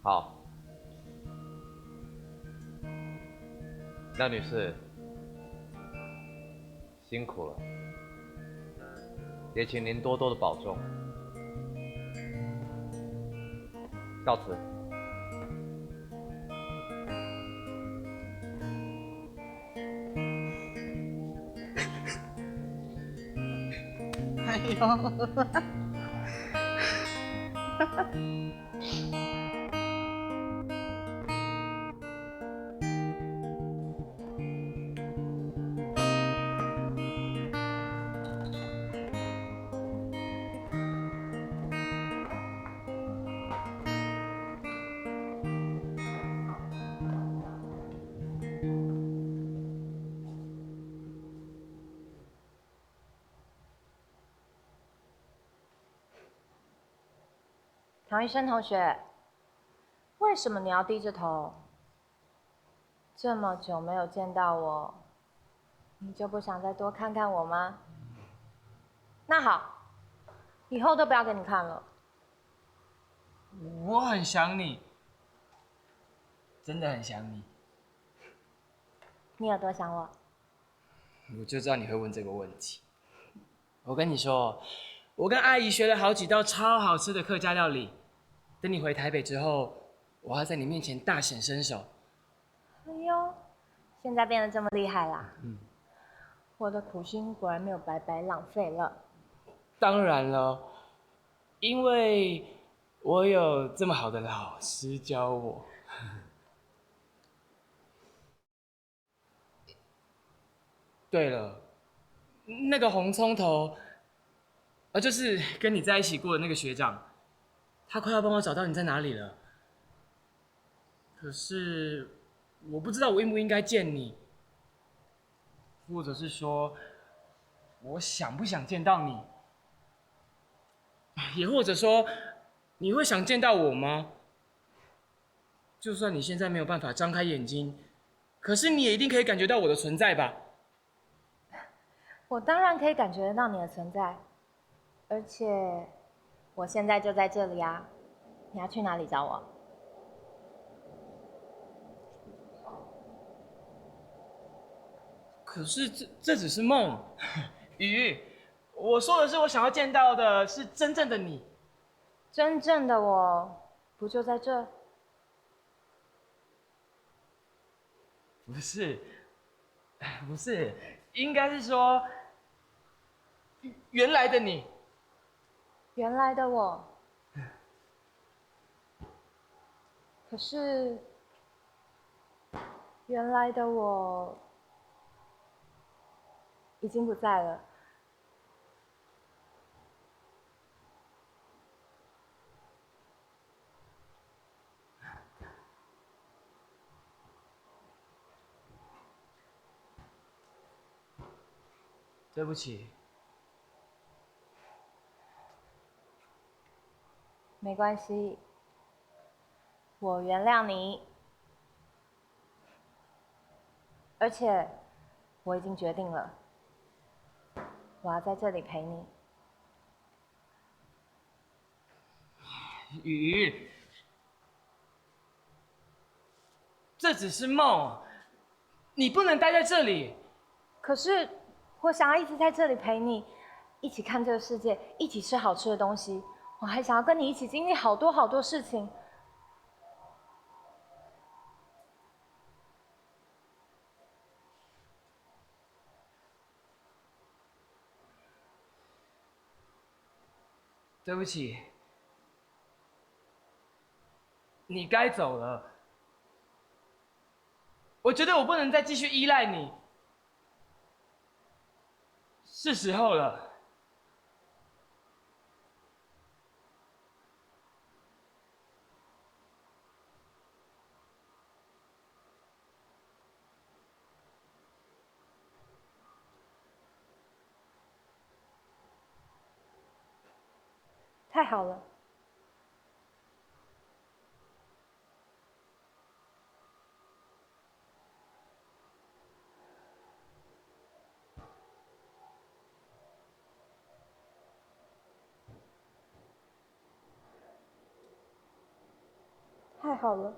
好，那女士辛苦了，也请您多多的保重。告辞。哎呦！唐医生同学，为什么你要低着头？这么久没有见到我，你就不想再多看看我吗？那好，以后都不要给你看了。我很想你，真的很想你。你有多想我？我就知道你会问这个问题。我跟你说，我跟阿姨学了好几道超好吃的客家料理。等你回台北之后，我要在你面前大显身手。哎呦，现在变得这么厉害啦！嗯，我的苦心果然没有白白浪费了。当然了，因为我有这么好的老师教我。对了，那个红葱头，就是跟你在一起过的那个学长，他快要帮我找到你在哪里了。可是我不知道我应不应该见你，或者是说，我想不想见到你，也或者说，你会想见到我吗？就算你现在没有办法张开眼睛，可是你也一定可以感觉到我的存在吧？我当然可以感觉得到你的存在，而且我现在就在这里啊！你要去哪里找我？可是这只是梦，雨，我说的是我想要见到的是真正的你。真正的我不就在这？不是，不是，应该是说原来的你。原来的我。可是原来的我已经不在了。对不起。没关系，我原谅你。而且我已经决定了，我要在这里陪你。雨，这只是梦，你不能待在这里。可是我想要一直在这里陪你，一起看这个世界，一起吃好吃的东西。我还想要跟你一起经历好多好多事情。对不起，你该走了。我觉得我不能再继续依赖你，是时候了。太好了。太好了。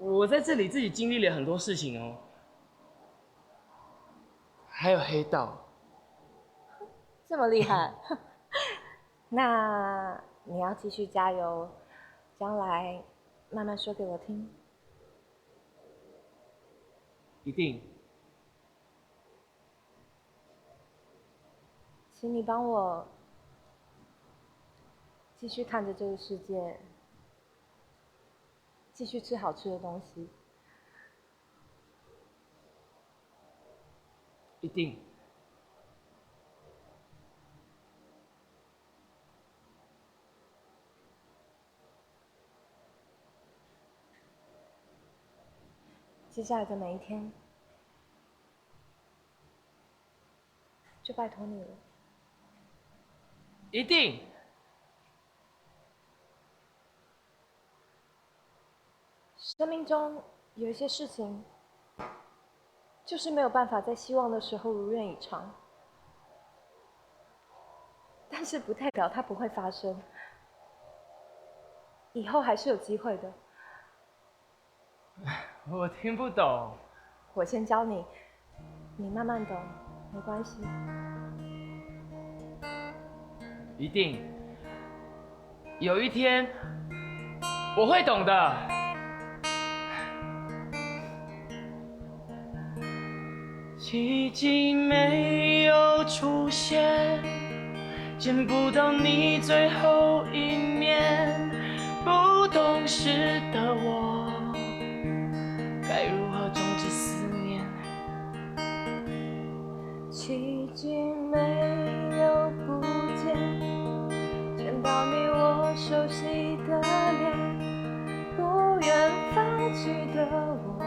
我在这里自己经历了很多事情哦，还有黑道。这么厉害，那你要继续加油，将来慢慢说给我听。一定。请你帮我继续看着这个世界，继续吃好吃的东西。一定。接下来的每一天，就拜托你了。一定。生命中有一些事情，就是没有办法在希望的时候如愿以偿，但是不代表它不会发生，以后还是有机会的。我听不懂。我先教你，你慢慢懂，没关系。一定。有一天，我会懂的。奇迹没有出现，见不到你最后一面，不懂事的我，该如何终止思念？奇迹没有不见，见到你我熟悉的脸，不愿放弃的我，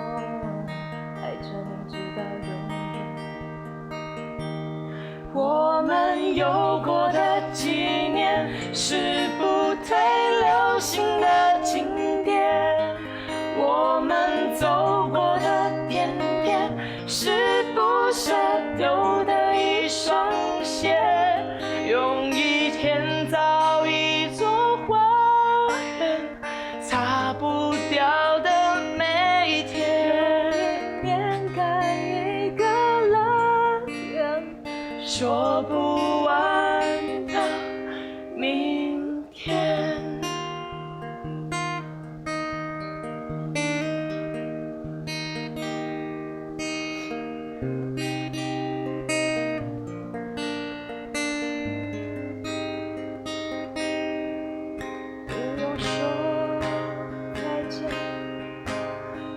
爱着你直到永远。我们有过的纪念，是不退流行的经典。我们走过的点点，是不舍丢的一双鞋。用一天造一座花园，擦不掉的每一天。念干一个乐园，说不完的明天。不用说再见，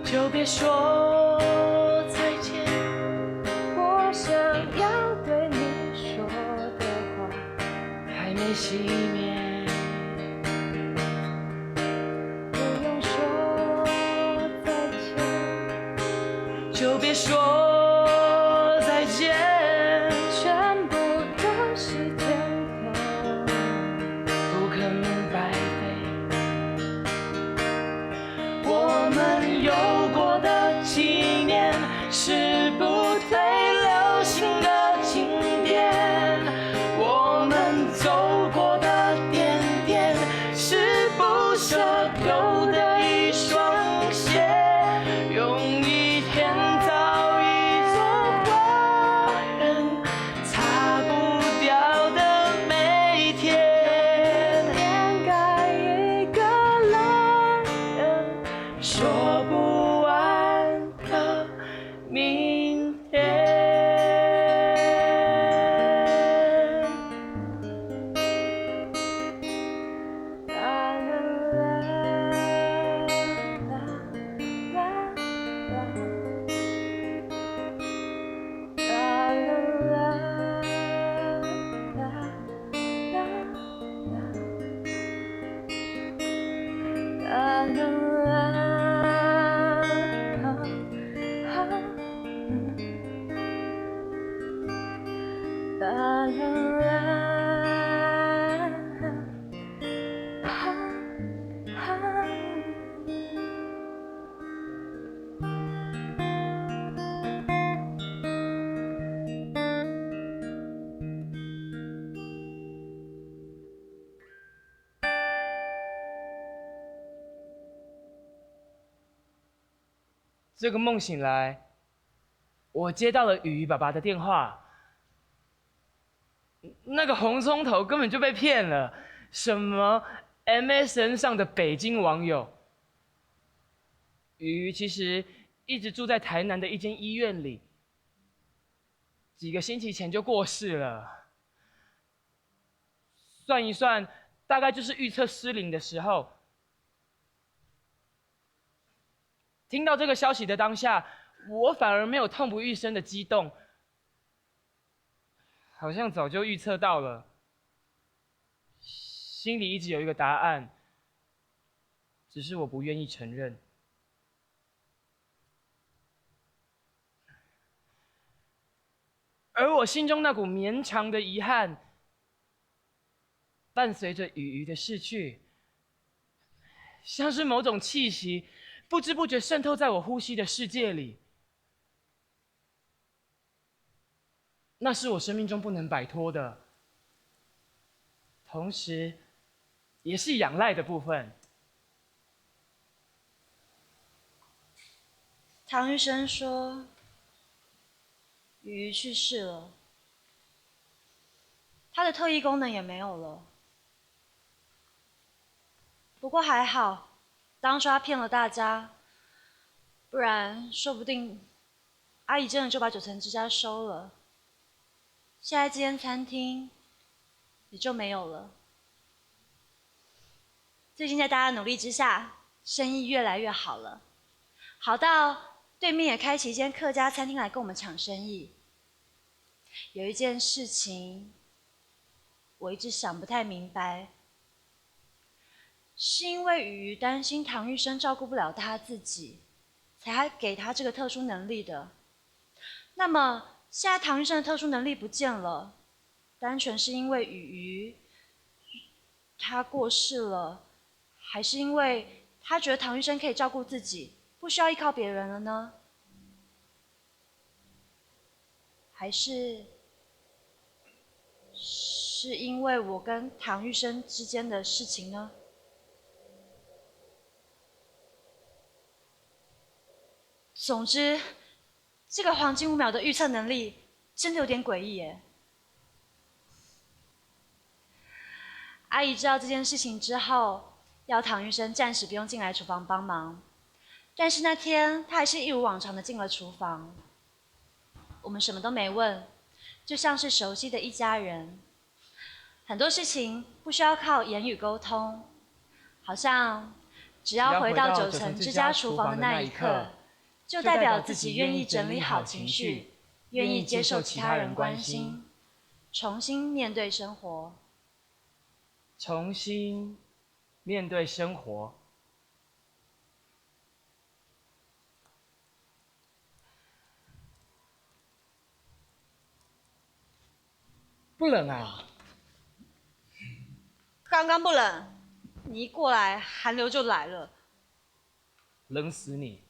就别说再见。我想要对你说的话还没熄灭。不用说再见，就别说再见。全部的时间都不可能白费。我们有过的纪念，是不退流行的经典。我们走过的点点，是不舍丢的一双鞋。用一天造一座花园，擦不掉的每一天。念盖一个乐园，说不完的明天。啦啦啦啦啦啦。这个梦醒来，我接到了雨鱼爸爸的电话。那个红葱头根本就被骗了，什么 MSN 上的北京网友。雨鱼其实一直住在台南的一间医院里，几个星期前就过世了。算一算，大概就是预测失灵的时候。听到这个消息的当下，我反而没有痛不欲生的激动，好像早就预测到了，心里一直有一个答案，只是我不愿意承认。而我心中那股绵长的遗憾，伴随着雨鱼的逝去，像是某种气息，不知不觉渗透在我呼吸的世界里。那是我生命中不能摆脱的，同时，也是仰赖的部分。唐医生说，鱼去世了，他的特异功能也没有了。不过还好，当初他骗了大家，不然说不定阿姨真的就把九层之家收了，现在这间餐厅也就没有了。最近在大家努力之下，生意越来越好了，好到对面也开启一间客家餐厅来跟我们抢生意。有一件事情，我一直想不太明白，是因为雨鱼担心唐玉生照顾不了他自己，才给他这个特殊能力的。那么现在唐玉生的特殊能力不见了，单纯是因为雨鱼他过世了，还是因为他觉得唐玉生可以照顾自己，不需要依靠别人了呢？还是因为我跟唐玉生之间的事情呢？总之，这个黄金5秒的预测能力真的有点诡异耶。阿姨知道这件事情之后，要唐玉生暂时不用进来厨房帮忙，但是那天他还是一如往常的进了厨房。我们什么都没问，就像是熟悉的一家人。很多事情不需要靠言语沟通，好像只要回到九层之家厨房的那一刻，就代表自己愿意整理好情绪，愿意接受其他人关心，重新面对生活。重新面对生活。不冷啊？刚刚不冷，你一过来，寒流就来了。冷死你！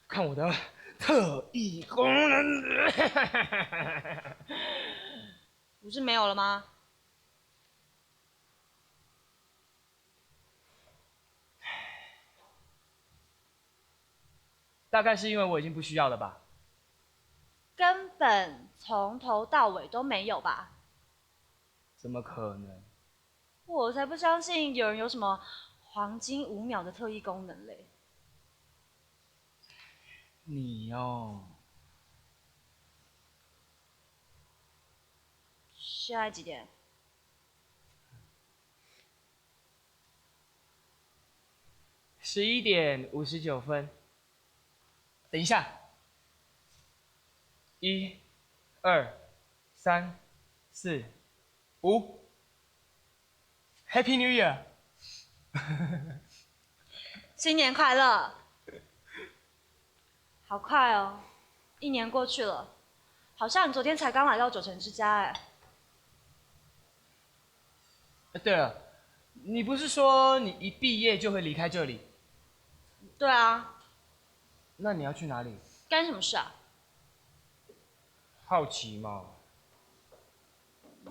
看我的特异功能！不是没有了吗？大概是因为我已经不需要了吧？根本从头到尾都没有吧？怎么可能？我才不相信有人有什么黄金5秒的特异功能嘞！你哦，现在几点？11点59分。等一下，1、2、3、4、5。Happy New Year！ 新年快乐！好快哦，1年过去了，好像你昨天才刚来到九层之家哎。对了，你不是说你一毕业就会离开这里？对啊。那你要去哪里？干什么事啊？好奇嘛。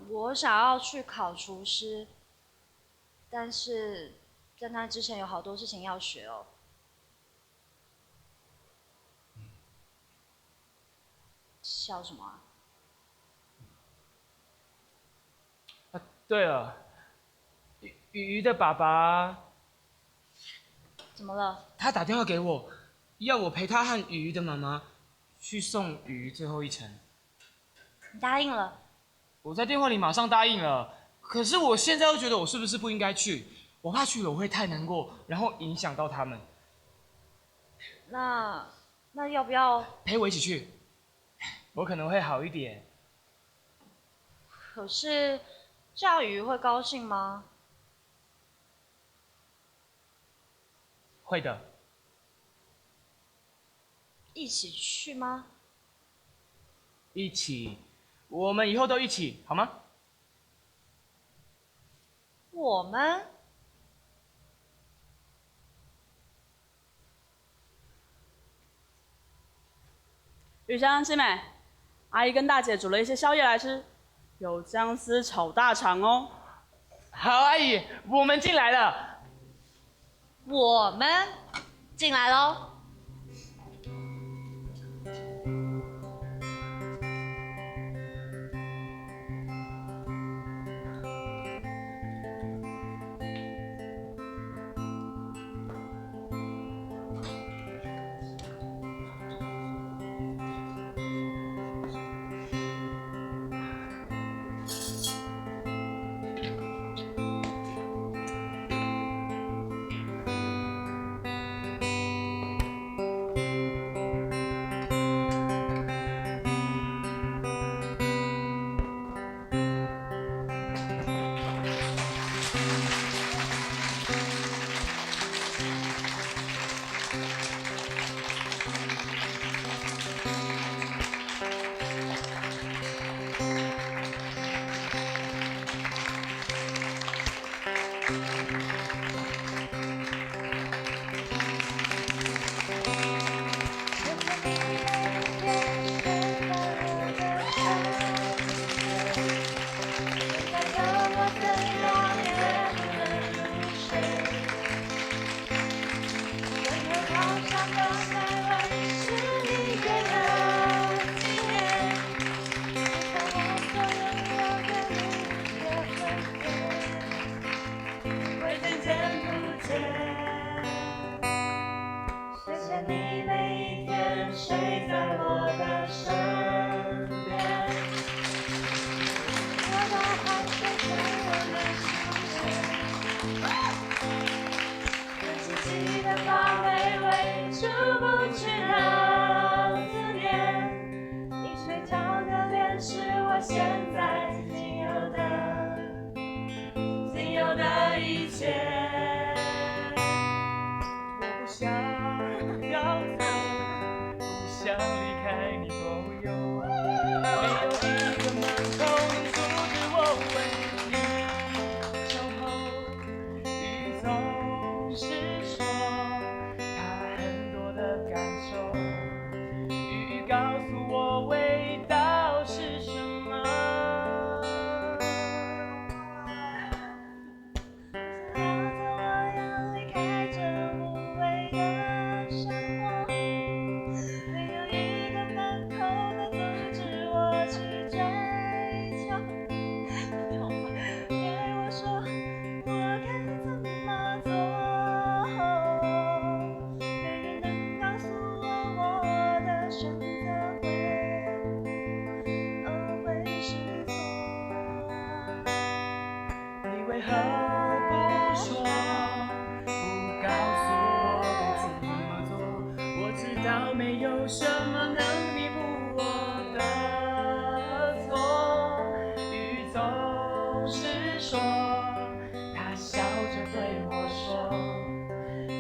我想要去考厨师，但是在那之前有好多事情要学哦。笑什么啊？对了，鱼的爸爸怎么了？他打电话给我，要我陪他和鱼的妈妈去送鱼最后一程。你答应了？我在电话里马上答应了，可是我现在又觉得我是不是不应该去？我怕去了我会太难过，然后影响到他们。那要不要陪我一起去？我可能会好一点。可是这样鱼会高兴吗？会的。一起去吗？一起，我们以后都一起，好吗？我们？玉香、七美，阿姨跟大姐煮了一些宵夜来吃，有姜丝炒大肠哦。好，阿姨，我们进来了。我们进来喽。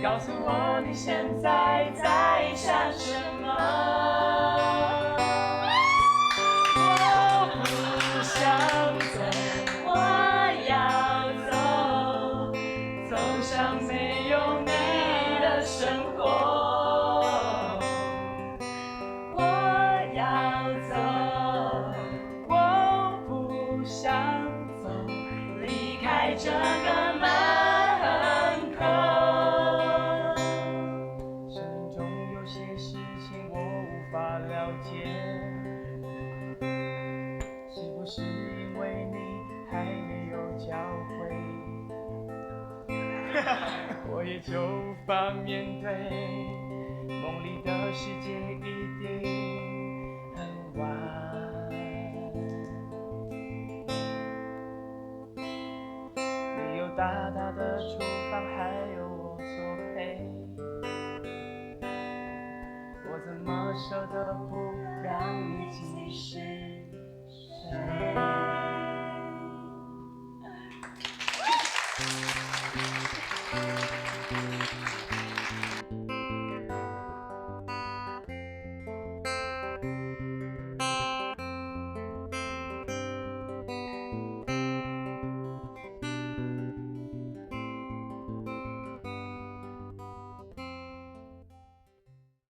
告诉我你现在在想什么？我不想走，我要走，走向没有你的生活。我要走，我不想走，离开这个门口。生命中有些事情我无法了解，累就放面对，梦里的世界一定很晚。你有大大的厨房，还有我做陪，我怎么舍得不让你继续睡？